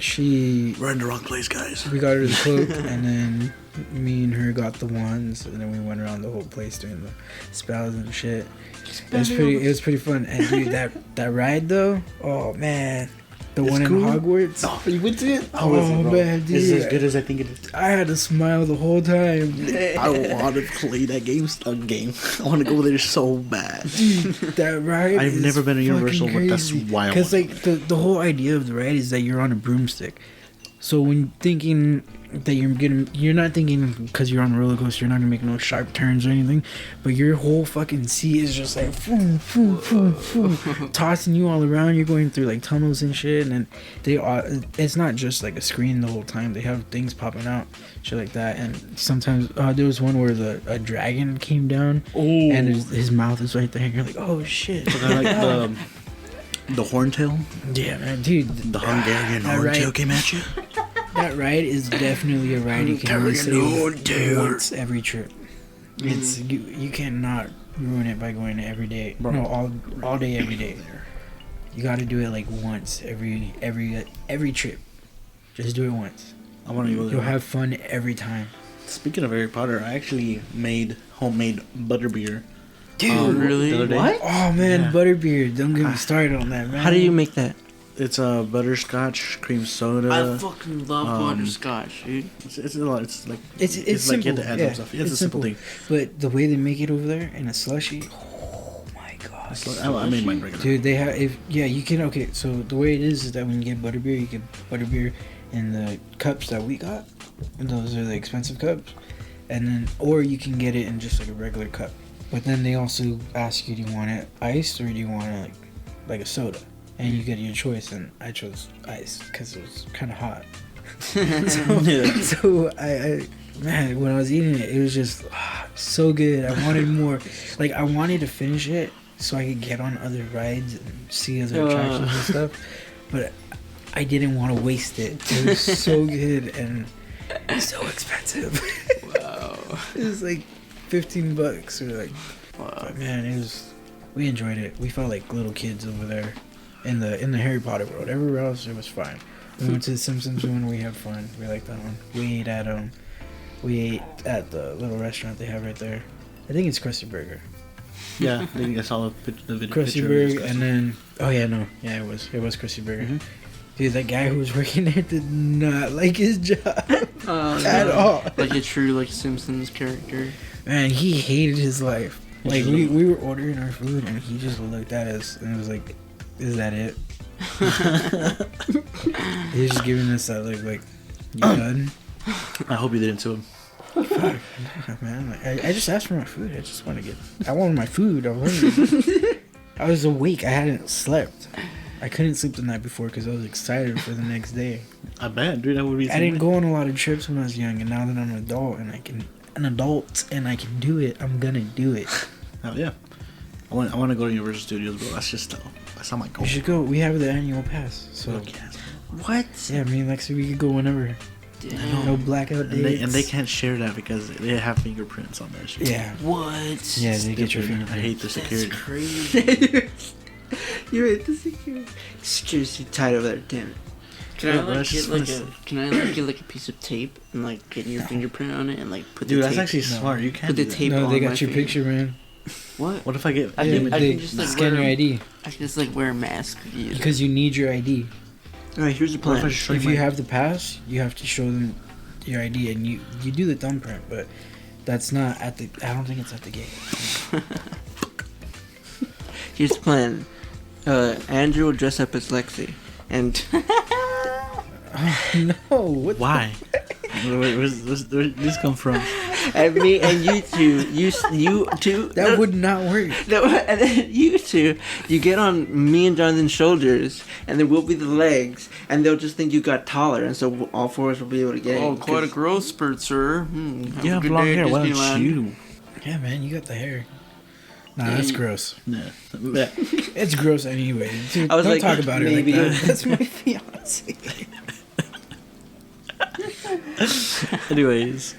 she, We're in the wrong place, guys. we got her the cloak, and then me and her got the wands, and then we went around the whole place doing the spells and shit. It was pretty fun. And dude, that ride though, oh man, The It's one cool? in Hogwarts. Oh, you went to it? Oh, is it, bro? man, dude. Is it as good as I think it is? I had to smile the whole time. I want to play that game. I want to go there so bad. That ride. I've is never been to Universal, fucking but that's crazy. why I Because want like the whole idea of the ride is that you're on a broomstick. So when thinking that you're not thinking because you're on a roller coaster, you're not gonna make no sharp turns or anything, but your whole fucking seat is just like boom, boom, boom, boom, tossing you all around. You're going through like tunnels and shit, and they are. It's not just like a screen the whole time. They have things popping out, shit like that. And sometimes there was one where a dragon came down, and his mouth is right there. And you're like, oh shit. Kind of like the horntail. Yeah, man, dude. The Hungarian that horntail ride- came at you. That ride is definitely a ride you can only say once every trip. It's you cannot ruin it by going every day. Bro. No, all day every day. You got to do it like once every trip. Just do it once. I want to go there. You'll have fun every time. Speaking of Harry Potter, I actually made homemade butterbeer. Oh, really? The other day. What? Oh man, Yeah. butterbeer! Don't get me started on that, man. How do you make that? It's a butterscotch cream soda. I fucking love butterscotch, dude. It's a lot. It's like It's like you simple. have to add yeah, some stuff. It's a simple thing. But the way they make it over there in a slushy, oh my god. I made mine regular. Dude, they have you can okay. So the way it is that when you get butterbeer, you get butterbeer in the cups that we got, and those are the expensive cups, and then or you can get it in just like a regular cup. But then they also ask you, do you want it iced or do you want it like a soda? And you get your choice, and I chose ice because it was kind of hot. So I man, when I was eating it, it was just so good. I wanted more. Like I wanted to finish it so I could get on other rides and see other attractions and stuff. But I didn't want to waste it. It was so good and so expensive. Wow. It was like $15 or like. Wow. But man, it was. We enjoyed it. We felt like little kids over there in the Harry Potter world. Everywhere else it was fine. We went to the Simpsons one. We had fun. We liked that one. We ate at the little restaurant they have right there. I think it's Krusty Burger. Yeah, I think I saw the video. Krusty picture of Burger, it. and then it was Krusty Burger. Mhm. Dude, that guy who was working there did not like his job Oh, at no. all. Like a true like Simpsons character. Man, he hated his life. Like we were ordering our food and he just looked at us and was like, "Is that it?" He was just giving us that look like, "You done?" I hope you didn't sue him. Man, like, I just asked for my food. I just want to I wanted my food. I was hungry. I was awake. I hadn't slept. I couldn't sleep the night before because I was excited for the next day. I bet, dude. That would be. I didn't go on a lot of trips when I was young, and now that I'm an adult and I can do it, I'm gonna do it. Oh yeah. I want to go to Universal Studios, bro. That's not my goal. We should go. We have the annual pass, so Look, yes. What? yeah. I mean, Lexi, we could go whenever. Damn. No blackout dates. And they can't share that because they have fingerprints on that shit. Yeah. What? Yeah, they get your Stupid. fingerprint. I hate the That's security. crazy. You're at the security tight over there, damn it. Can I Yeah, like that's get just like nice. get like a piece of tape and like get your fingerprint on it and like put Dude, the that's tape. actually No. smart. You can't Put the do that. tape No, on they my got your finger. picture, man. What? What if I get? I Yeah, can- they can just, like, scan your wear- ID I can just like wear a mask. With you. because you need your ID. Alright, here's the What if I plan. show If my- you have the pass, you have to show them your ID, and you do the thumbprint, but that's not at the. I don't think it's at the gate. Here's the plan. Andrew will dress up as Lexi, and No, what? Why? Where's this come from? and me and you two. That would not work. No, and then you two, you get on me and Jonathan's shoulders, and then we'll be the legs, and they'll just think you got taller, and so all four of us will be able to get Oh, in. quite a 'cause- growth spurt, sir. Have You a have good long day at hair. Why don't Disneyland. you? Yeah, man, you got the hair. Nah, that's gross. Yeah. It's gross anyway. Dude, I was don't like, talk about maybe. it like that. That's my fiance. Anyways,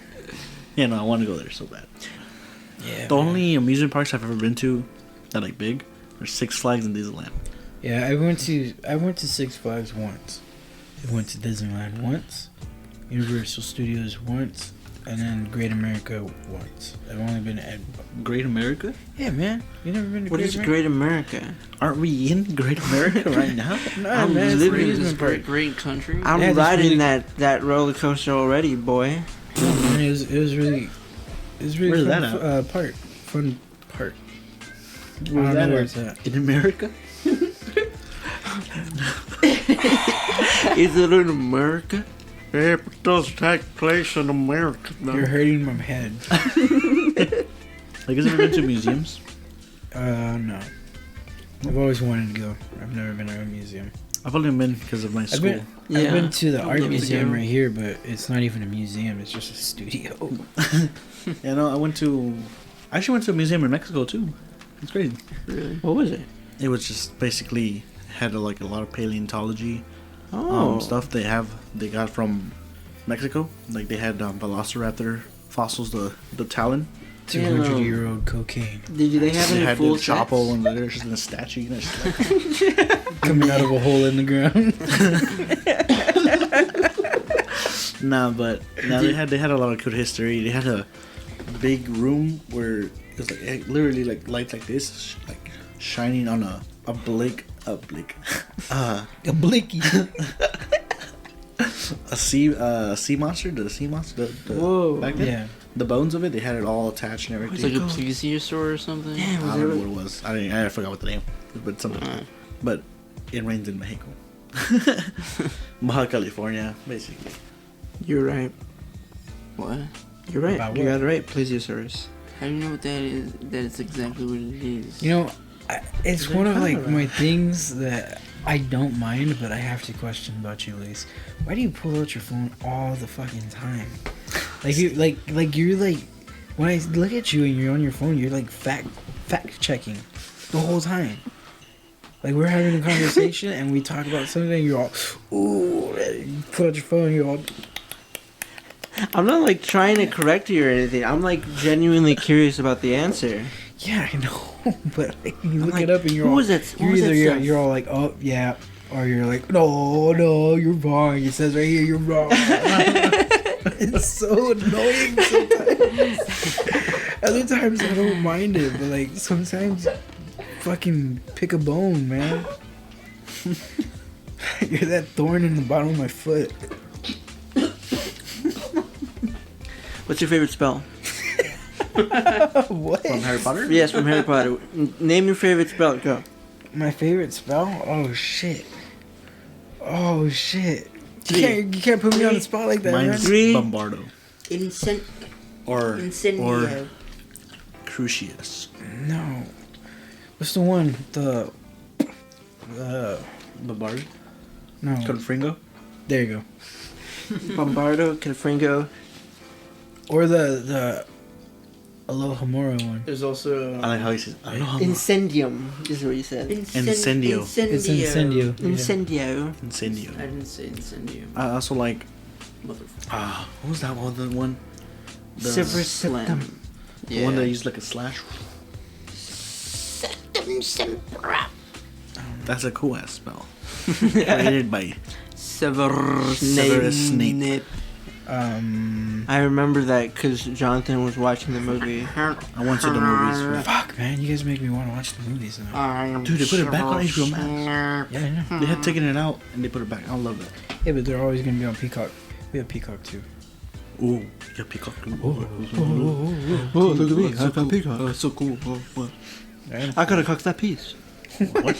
yeah, no, I want to go there so bad. Yeah. The man. only amusement parks I've ever been to that like big are Six Flags and Disneyland. Yeah, I went to Six Flags once. I went to Disneyland once. Universal Studios once. and then Great America once. I've only been at. Great America? Yeah, man. You never been to What Great is America? Great America? Aren't we in Great America right now? No, I'm man. It's living an in amusement This park. great country. I'm Yeah, this riding really- that roller coaster already, boy. Man, it was really. It was really Where's fun, that at? fun part. Where's I don't that know where at? it's at. In America? Is it in America? Yeah, it does take place in America. You're hurting my head. Like, has ever been to museums? No. I've always wanted to go. I've never been to a museum. I've only been because of my I've school. been, Yeah. I've been to the I'd art love to museum go. right here, but it's not even a museum. It's just a studio. Yeah, no, I actually went to a museum in Mexico too. It's crazy. Really? What was it? It was just basically had like a lot of paleontology Oh, stuff they got from Mexico. Like they had Velociraptor fossils, the talon. 200-year-old cocaine Did they have They any had the full Chapo sets? and there's just a statue. You know, just like, coming out of a hole in the ground. nah, but no, they had a lot of good history. They had a big room where it was like literally like lights like this, like shining on a blick, a blicky. a sea monster, the sea monster. The Whoa. back then, Yeah. the bones of it, they had it all attached and It's everything. like a plesiosaur or something. Damn, I was don't know it? what it was. I forgot what the name, but something. Uh, But it rains in Mexico, Baja California, basically. You're right. what? You're right. About You what? got it right. Plesiosaurus. How do you know what that is? That it's exactly what it is. You know, it's They're one of kind like of my things that I don't mind, but I have to question about you, Elise. Why do you pull out your phone all the fucking time? Like you like you're like when I look at you and you're on your phone, you're like fact checking the whole time. Like we're having a conversation and we talk about something, and you're all, ooh, you pull out your phone, you're all. I'm not like trying to correct you or anything. I'm like genuinely curious about the answer. Yeah, I know, but like, you look like, it up and you're who all, was that- who you're was either that you're, stuff? you're all like, oh yeah, or you're like, no, you're wrong. It says right here, you're wrong. It's so annoying sometimes. Other times I don't mind it, but like sometimes, fucking pick a bone, man. You're that thorn in the bottom of my foot. What's your favorite spell? What? From Harry Potter? Yes, from Harry Potter. Name your favorite spell. Go. My favorite spell? Oh shit. You Three. can't put me on the spot like that, Mine's Three. Bombardo or Incendio. Crucius. man. No. What's the one? The Bombardo? no. Confringo? There you go. Bombardo, Confringo. Or the Alohomora one. There's also I like how he says. I don't know how Incendium is what you said. Incendio. It's Incendio. Yeah. Incendio. Incendio. I didn't say incendio. I also like. Motherfucker. What was that one? The one. The, Silver Slam. Septum. the Yeah. one that used like a slash. That's a cool ass spell. Created by. Severus Snape. I remember that because Jonathan was watching the movie. I went to the movies. Fuck, man, you guys make me want to watch the movies now. Dude, they put it back on HBO Max. Yeah, I know. They had taken it out and they put it back. I love that. Yeah, but they're always gonna be on Peacock. We have Peacock too. Ooh, yeah, Peacock. Oh, look at me. I got peacock. Oh, so cool. Oh, what? I gotta cook that piece. What?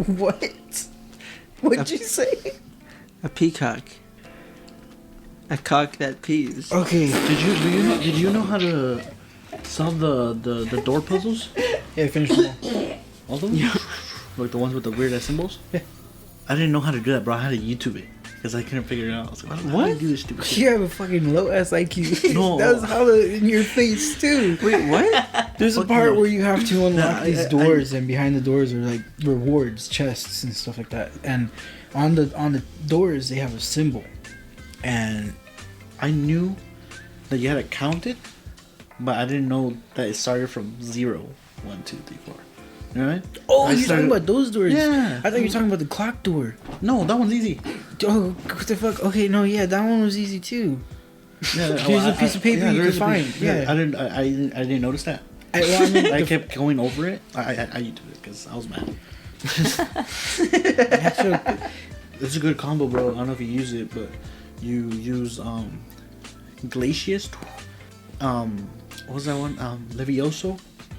What? What'd you say? A peacock. A cock that peas. Okay. Did you know how to solve the door puzzles? Yeah, I finished them all. All of them? Yeah. Like the ones with the weird ass symbols? Yeah. I didn't know how to do that, bro. I had to YouTube it because I couldn't figure it out. I was like, how do What? you do this stupid shit? You have a fucking low ass IQ. No. That was holla in your face too. Wait, what? There's a Fuck part no. where you have to unlock Nah, these doors, and behind the doors are like rewards, chests, and stuff like that. And on the doors they have a symbol, and I knew that you had to count it, but I didn't know that it started from 0, 1, 2, 3, 4. You know what I mean? oh, I you're started- talking about those doors? Yeah. I thought you were talking about the clock door. No, that one's easy. Oh, what the fuck? Okay, no, yeah, that one was easy too. Yeah, Here's a piece of paper you there's can a piece- find. Yeah. I didn't notice that. I mean, I kept going over it. I did it because I was mad. It's a good combo, bro. I don't know if you use it, but you use Glacius. What was that one? Levioso.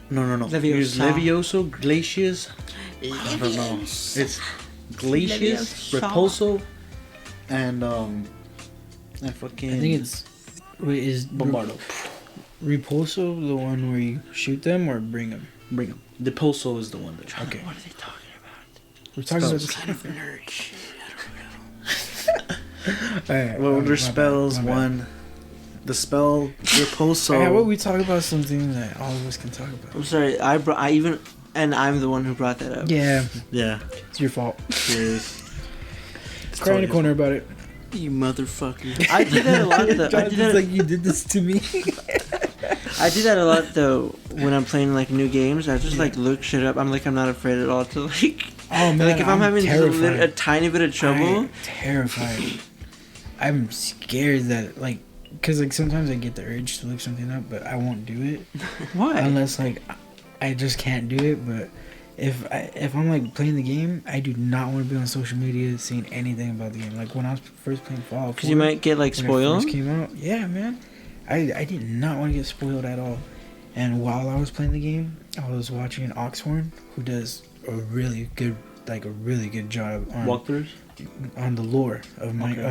No. You use Leviosa. Levioso, Glacius. I don't know. It's Glacius, Leviosa. Repulso, and fucking. I think it's. Wait, is Bombardo. Repulso the one where you shoot them or bring them? Bring them. Depulso is the one that. Okay. What are they talking about? We're talking about Spells. the Kind of nerd shit. Alright, Well, my there's bad, spells. my bad. One, the spell Repulso. Alright, well, we talk about something that all of us can talk about. I'm sorry. I'm the one who brought that up. Yeah, Yeah. it's your fault. Cheers. Cry in the corner about it. You motherfucker. I do that a lot though. I do Jonathan's that. like, you did this to me. I do that a lot though when I'm playing like new games. I just like look shit up. I'm not afraid at all to like. Oh man, Like if I'm having just terrified. a tiny bit of trouble. I'm terrified. I'm scared that like, cause like sometimes I get the urge to look something up, but I won't do it Why? unless like I just can't do it. But if I'm like playing the game, I do not want to be on social media seeing anything about the game. Like when I was first playing Fallout 4, Because you might get like when it spoiled. first came out, yeah, man, I did not want to get spoiled at all. And while I was playing the game, I was watching an Oxhorn who does a really good job on Walkthroughs. on the lore of my Okay.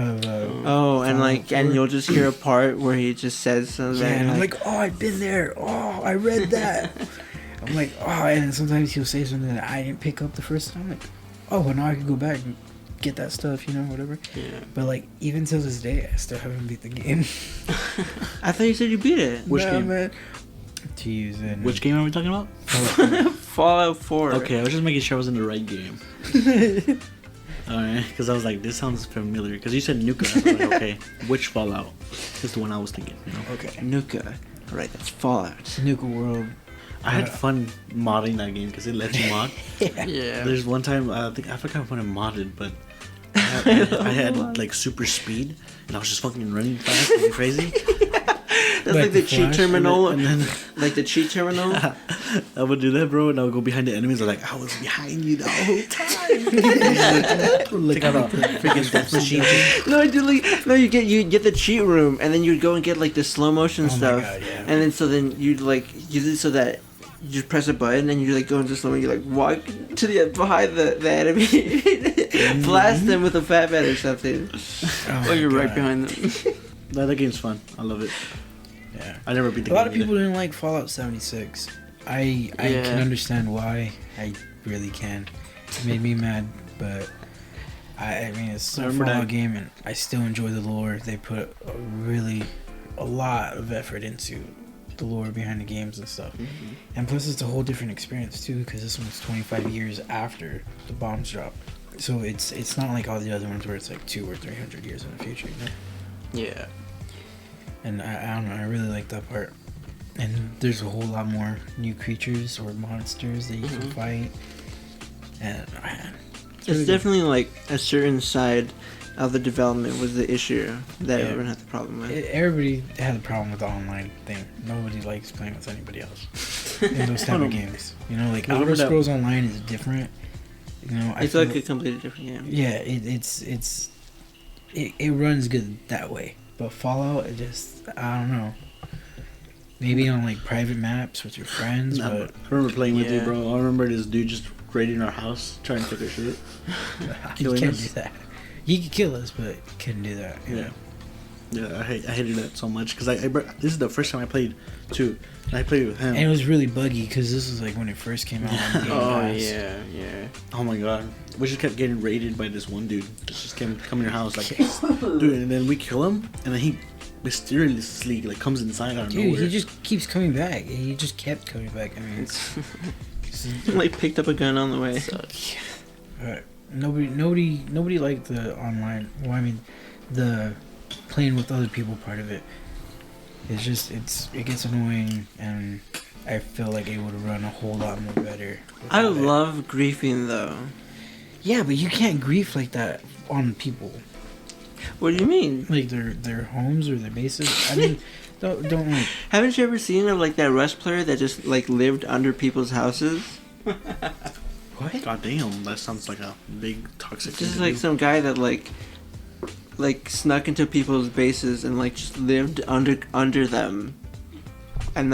Oh, and Fallout like, and 4. you'll just hear a part where he just says something. Yeah, and I'm like, oh, I've been there. Oh, I read that. I'm like, oh, and then sometimes he'll say something that I didn't pick up the first time. I'm like, oh, well, now I can go back and get that stuff, whatever. yeah. But like, even till this day, I still haven't beat the game. I thought you said you beat it. Which Nah, game? man. To use it. Which game are we talking about? Fallout 4. Okay, I was just making sure I was in the right game. Alright, because I was like, this sounds familiar. Because you said Nuka. I was like, okay, which Fallout? That's the one I was thinking. Okay. Nuka. Right, that's Fallout. Nuka World. I had fun modding that game because it lets you mod. Yeah. There's one time, I forgot when I modded, but I had like super speed and I was just fucking running fast and crazy. That's like the cheat Flash, terminal. And then Like the cheat terminal. I would do that, bro, and I would go behind the enemies. I'm like, I was behind you the whole time. Take out a freaking death machine. No, dude, you get the cheat room, and then you'd go and get like the slow motion Oh my stuff, God, yeah. and then you'd like use it so that you just press a button and you like go into slow and you like walk to the behind the enemy, blast them with a fat bat or something. Oh Oh, you're my right God. behind them. That game's fun. I love it. Yeah. I never beat the A lot game of people didn't like Fallout 76. I Yeah. can understand why. I really can. It made me mad, but I mean it's I a remember Fallout that- game, and I still enjoy the lore. They put a lot of effort into the lore behind the games and stuff. And plus, it's a whole different experience too, because this one's 25 years after the bombs dropped. So it's not like all the other ones where it's like 200 or 300 years in the future. Yeah. And I don't know, I really like that part. And there's a whole lot more new creatures or monsters that you can fight. And man, It's definitely like a certain side of the development was the issue that Yeah. everyone had the problem with. Everybody had a problem with the online thing. Nobody likes playing with anybody else in those type of games. Like Remember Elder that- Scrolls Online is different. I It's feel like a completely different game. yeah, it runs good that way. But Fallout, I don't know. Maybe on like private maps with your friends, Nah, but I remember playing with you, Yeah. bro. I remember this dude just raiding our house, trying to take our shit. you Killing can't us. do that. He could kill us, but couldn't do that. Yeah. Yeah, I hated that so much because this is the first time I played too, and I played with him. And it was really buggy because this was like when it first came out on Game Oh Pass. yeah. Oh my god, we just kept getting raided by this one dude. Just came come in your house like, dude, and then we kill him, and then he mysteriously like comes inside out of Dude, nowhere. he just keeps coming back. He just kept coming back. I mean, it's Like picked up a gun on the way. nobody liked the online. Well, I mean, the playing with other people part of it. It's just it gets annoying, and I feel like it would run a whole lot more better. I without it. love griefing though. Yeah, but you can't grief like that on people. What do you mean? Like their homes or their bases. I mean, don't like. Haven't you ever seen of like that Rust player that just like lived under people's houses? What? God damn, that sounds like a big toxic. It's thing just to like do. some guy that like snuck into people's bases and like just lived under them, and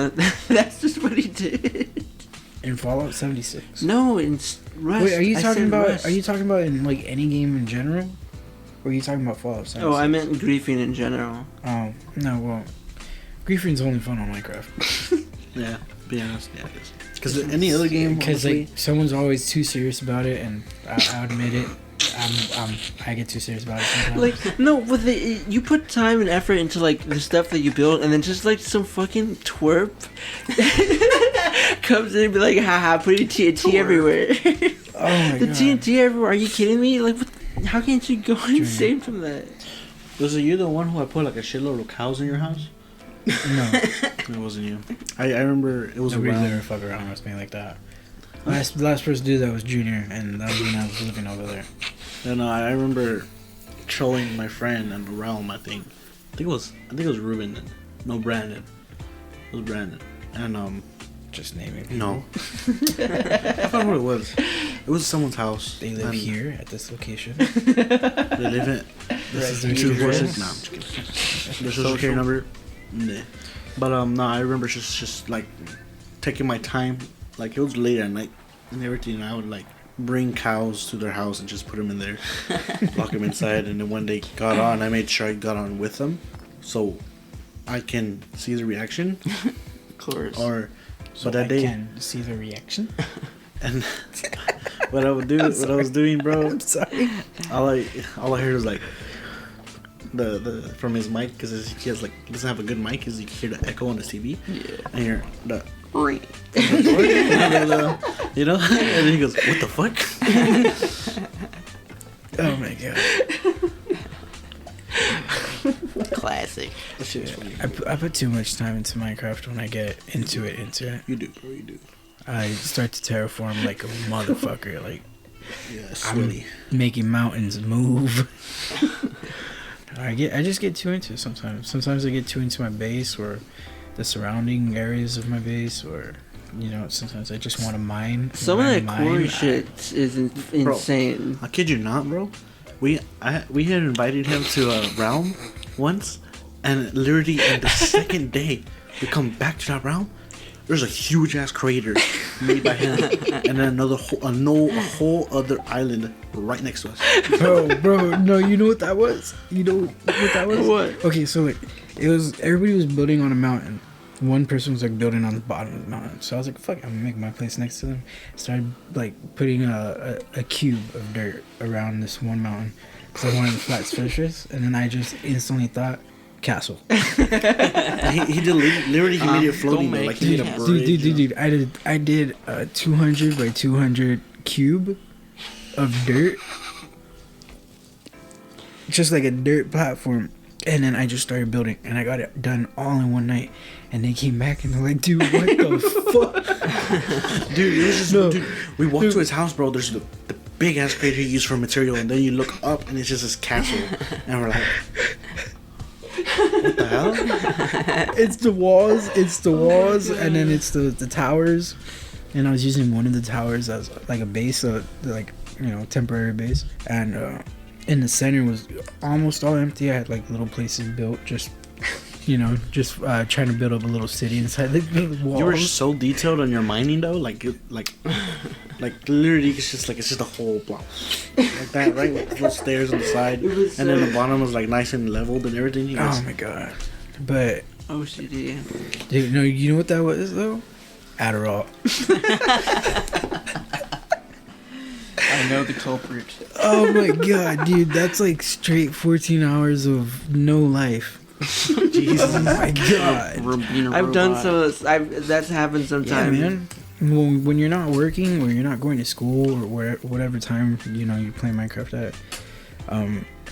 that's just what he did. In Fallout 76. No, in Rust. Wait, are you I talking said about? Rust. Are you talking about in like any game in general? Or are you talking about Fallout 76? Oh, I meant griefing in general. Oh no, well, griefing's only fun on Minecraft. Yeah, be honest, yeah, it is. Because any other game, Because honestly, like someone's always too serious about it, and I admit it. I get too serious about it sometimes. Like no, with you put time and effort into like the stuff that you build, and then just like some fucking twerp comes in and be like, haha, putting TNT everywhere. oh my The god. TNT everywhere. Are you kidding me? Like, what, how can't you go Junior. insane from that? was it you the one who I put like a shitload of cows in your house? No, It wasn't you. I remember it was nobody's around. ever fuck around with me like that. The last person to do that was Junior, and that was when I was living over there. And I remember trolling my friend in the realm. I think it was Ruben. No, Brandon. It was Brandon. And Just naming people. no, I forgot what it was. It was someone's house. They live and here at this location. They live in. This is their Two address. horses. No, I'm just kidding. Their social security number. Nah. But no, I remember just like taking my time. Like it was late at night and everything. And I would like bring cows to their house and just put them in there, lock them inside. And then when they got on, I made sure I got on with them, so I can see the reaction. Of course. Or So but that I day, can see the reaction. and what I was doing, bro. I'm sorry. All I heard was like the from his mic, because he has like, he doesn't have a good mic, because you can hear the echo on the TV. Yeah. And you're the you know, and then he goes, "What the fuck?" Oh my god. Classic. That shit is funny. I put too much time into Minecraft when I get into it. You do, bro. You do. I start to terraform like a motherfucker, like Yeah, I'm slowly. making mountains move. I just get too into it sometimes. Sometimes I get too into my base or the surrounding areas of my base, or sometimes I just want to mine. Some of that mine. core shit is insane. I kid you not, bro. We had invited him to a realm once, and literally on the second day we come back to that realm, there's a huge ass crater made by him, and then a whole other island right next to us. Bro, no, you know what that was? You know what that was? What? Okay, so like, everybody was building on a mountain. One person was like building on the bottom of the mountain. So I was like, fuck, I'm gonna make my place next to them. Started like putting a cube of dirt around this one mountain because I wanted the flat surface, and then I just instantly thought, castle. he did literally he made it floating, don't though, make like he it made a castle. bridge. Dude, I did a 200 by 200 cube of dirt, just like a dirt platform, and then I just started building, and I got it done all in one night. And they came back and they're like, dude, what the fuck? Dude, it was just, No. dude, we walked to his house, bro. There's the big ass crater he used for material, and then you look up and it's just his castle, and we're like, what the hell? It's the walls, and then it's the towers. And I was using one of the towers as like a base, temporary base. And in the center was almost all empty. I had like little places built, just trying to build up a little city inside the walls. You were so detailed on your mining though, like literally it's just a whole block like that, right? With little stairs on the side, and then the bottom was like nice and leveled and everything. He goes, Oh my god! But OCD. dude, no, you know what that was though? Adderall. I know the culprit. Oh my god, dude, that's like straight 14 hours of no life. Jesus. Oh my god. I've done some of this. That's happened Yeah, sometimes. man. When you're not working or you're not going to school or whatever time you play Minecraft at,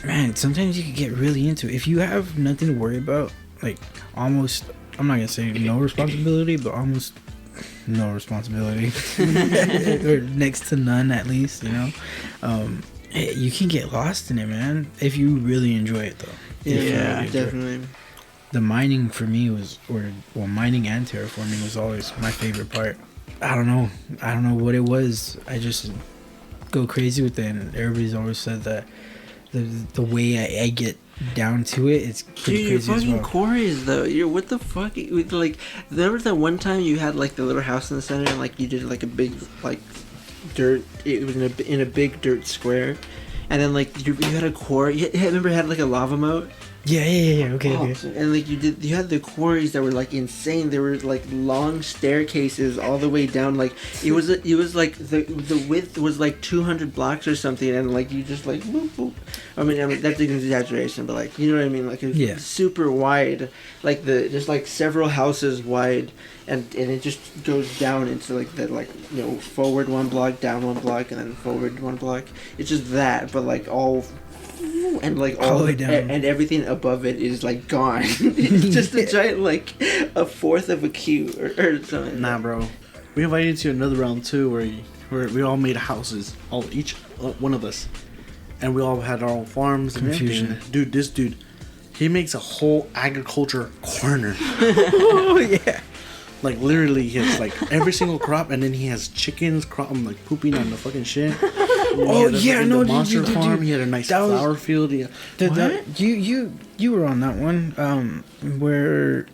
man, sometimes you can get really into it. If you have nothing to worry about, like almost, I'm not gonna say no responsibility, but almost no responsibility, or next to none at least, You can get lost in it, man, if you really enjoy it, though. Yeah, If you really enjoy it. definitely. The mining for me mining and terraforming was always my favorite part. I don't know what it was. I just go crazy with it, and everybody's always said that the way I get down to it, it's pretty Dude, you're crazy as fucking well. quarries though. You're what the fuck? Like, remember that one time you had like the little house in the center, and like you did like a big like dirt. It was in a big dirt square, and then like you had a quarry. You remember it had like a lava moat. Yeah. Okay. And like you had the quarries that were like insane. There were like long staircases all the way down. Like it was like the width was like 200 blocks or something, and like you just like boop, boop. I mean that's an exaggeration, but like you know what I mean. Like it was super wide, like just like several houses wide, and it just goes down into like the like forward one block, down one block, and then forward one block. It's just that, but like all. And like all the way down, and everything above it is like gone. It's just a giant like a fourth of a cube or something. Nah, bro. We invited you to another round too, where we all made houses, each one of us, and we all had our own farms. Confusion. And everything. Dude, this dude, he makes a whole agriculture corner. Oh yeah. Like literally, he has like every single crop, and then he has chickens like pooping on the fucking shit. Oh yeah, no, the monster dude. farm. He had a nice flower field. Yeah. You were on that one. Where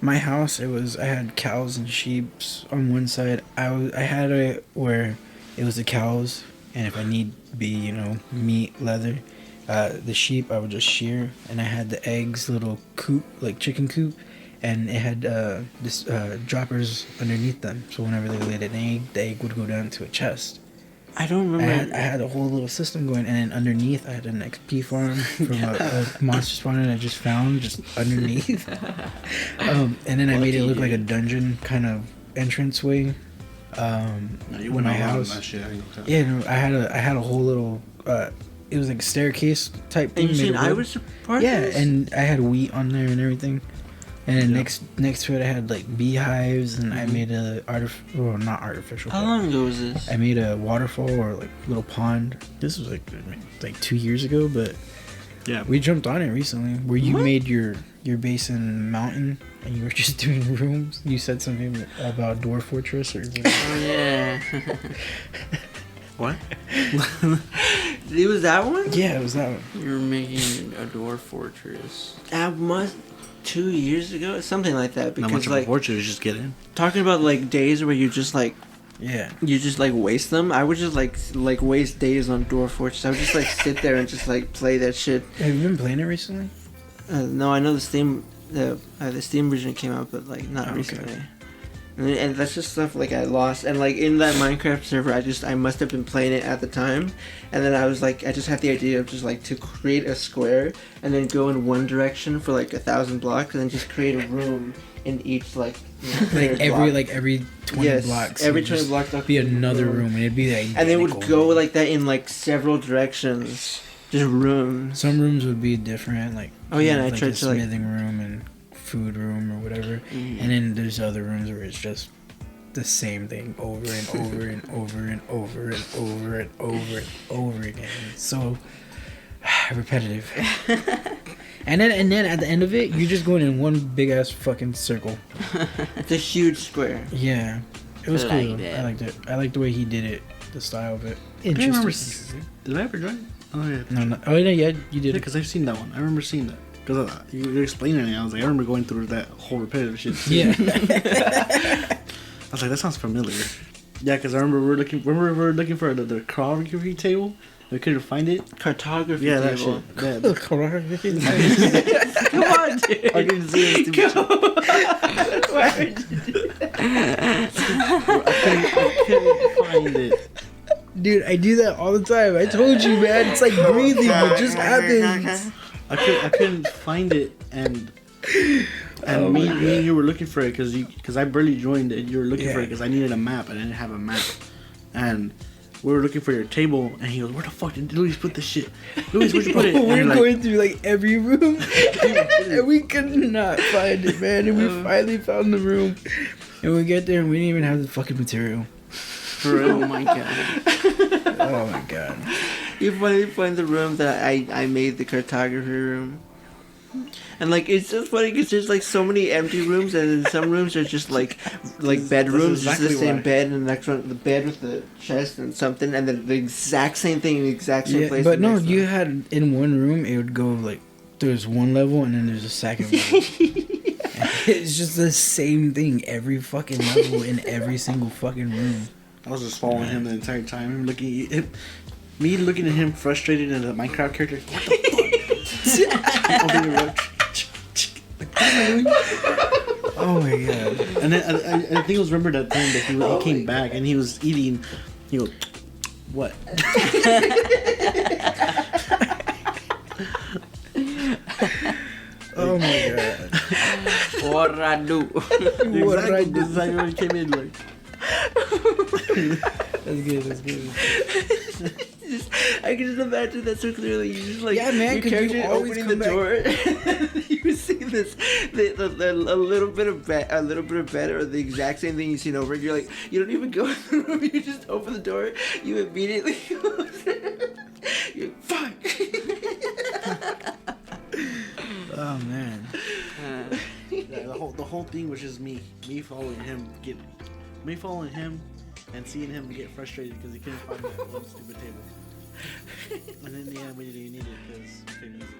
my house, I had cows and sheep on one side. I had it where it was the cows, and if I need be meat, leather, the sheep I would just shear, and I had the eggs, little coop like chicken coop. And it had this droppers underneath them, so whenever they laid an egg, the egg would go down to a chest. I don't remember. I had a whole little system going, and then underneath I had an XP farm from a monster spawner I just found just underneath. And then I made it look like a dungeon kind of entranceway. You in my house. That shit. Yeah, no, I had a whole little. It was like a staircase type thing. And you said I was part of this? And I had wheat on there and everything. And then next to it, I had like beehives, and I made not artificial. How long ago was this? I made a waterfall or like little pond. This was like 2 years ago, but yeah, we jumped on it recently. Where you made your base in mountain, and you were just doing rooms. You said something about Dwarf Fortress or. Oh yeah. What? It was that one? Yeah, it was that one. You were making a dwarf fortress. That must 2 years ago, something like that. Because Not much of like a fortress, just get in. talking about like days where you just like Yeah. you just like waste them. I would just like waste days on Dwarf Fortress. I would just like sit there and just like play that shit. Have you been playing it recently? No, I know the Steam version came out, but like not Okay. recently. And that's just stuff like I lost, and like in that Minecraft server, I must have been playing it at the time, and then I was like, I just had the idea of just like to create a square and then go in one direction for like 1,000 blocks, and then just create a room in each like every 20 blocks. every it'd 20 just blocks there'd be another room, and it'd be like. and they would go like that in like several directions, just rooms. Some rooms would be different, like And I like tried a to like smithing room and food room or whatever, and then there's other rooms where it's just the same thing over and over and over and over and over and over and over again. It's so repetitive. and then at the end of it, you're just going in one big ass fucking circle. it's a huge square. Yeah, it was I cool. liked it. I liked it. I liked the way he did it, the style of it. I remember. Interesting. Did I ever join it? Oh yeah. No. Oh yeah, you did it. Because I've seen that one. I remember seeing that. Because you're explaining it. I was like, I remember going through that whole repetitive shit. Yeah. I was like, that sounds familiar. Yeah, because I remember we were looking for the calligraphy table. We couldn't find it. Cartography Yeah, that table. shit. Yeah. Come on, dude. I didn't see it. I couldn't find it. Dude, I do that all the time. I told you, man. It's like breathing. It just happens. I couldn't find it, and me and you were looking for it because I barely joined it. You were looking for it because I needed a map. I didn't have a map, and we were looking for your table. And he goes, "Where the fuck did Luis put this shit? Luis, where'd you put it?" And We're you're like, going through like every room, and we could not find it, man. And we finally found the room, and we get there, and we didn't even have the fucking material. For real? Oh my god. Oh my god. You finally find the room that I made the cartography room. And like it's just funny because there's like so many empty rooms, and then some rooms are just like bedrooms, exactly just the same why. bed, and the next one the bed with the chest and something, and then the exact same thing in the exact same place. but the no, next you one. had in one room it would go like there's one level and then there's a second level. It's just the same thing every fucking level in every single fucking room. I was just following him the entire time. Him looking at him, me looking at him frustrated as a Minecraft character. What the fuck? Over the road. Oh my god. And then I think it was remember that time that he came back and he was eating. He goes, what? Oh my god. What I do? Exactly. This is how he came in like. That's good, that's good. I can just imagine that so clearly. You just like Yeah, man, your 'cause you character always opening the come door. You see this, a little bit of bed, or the exact same thing you've seen over. And you're like, you don't even go in the room. You just open the door. You immediately close it. You're fuck. Oh man. Yeah, the whole thing was just me following him, and seeing him get frustrated because he couldn't find that one stupid table. And then yeah, we didn't need it because we couldn't use it.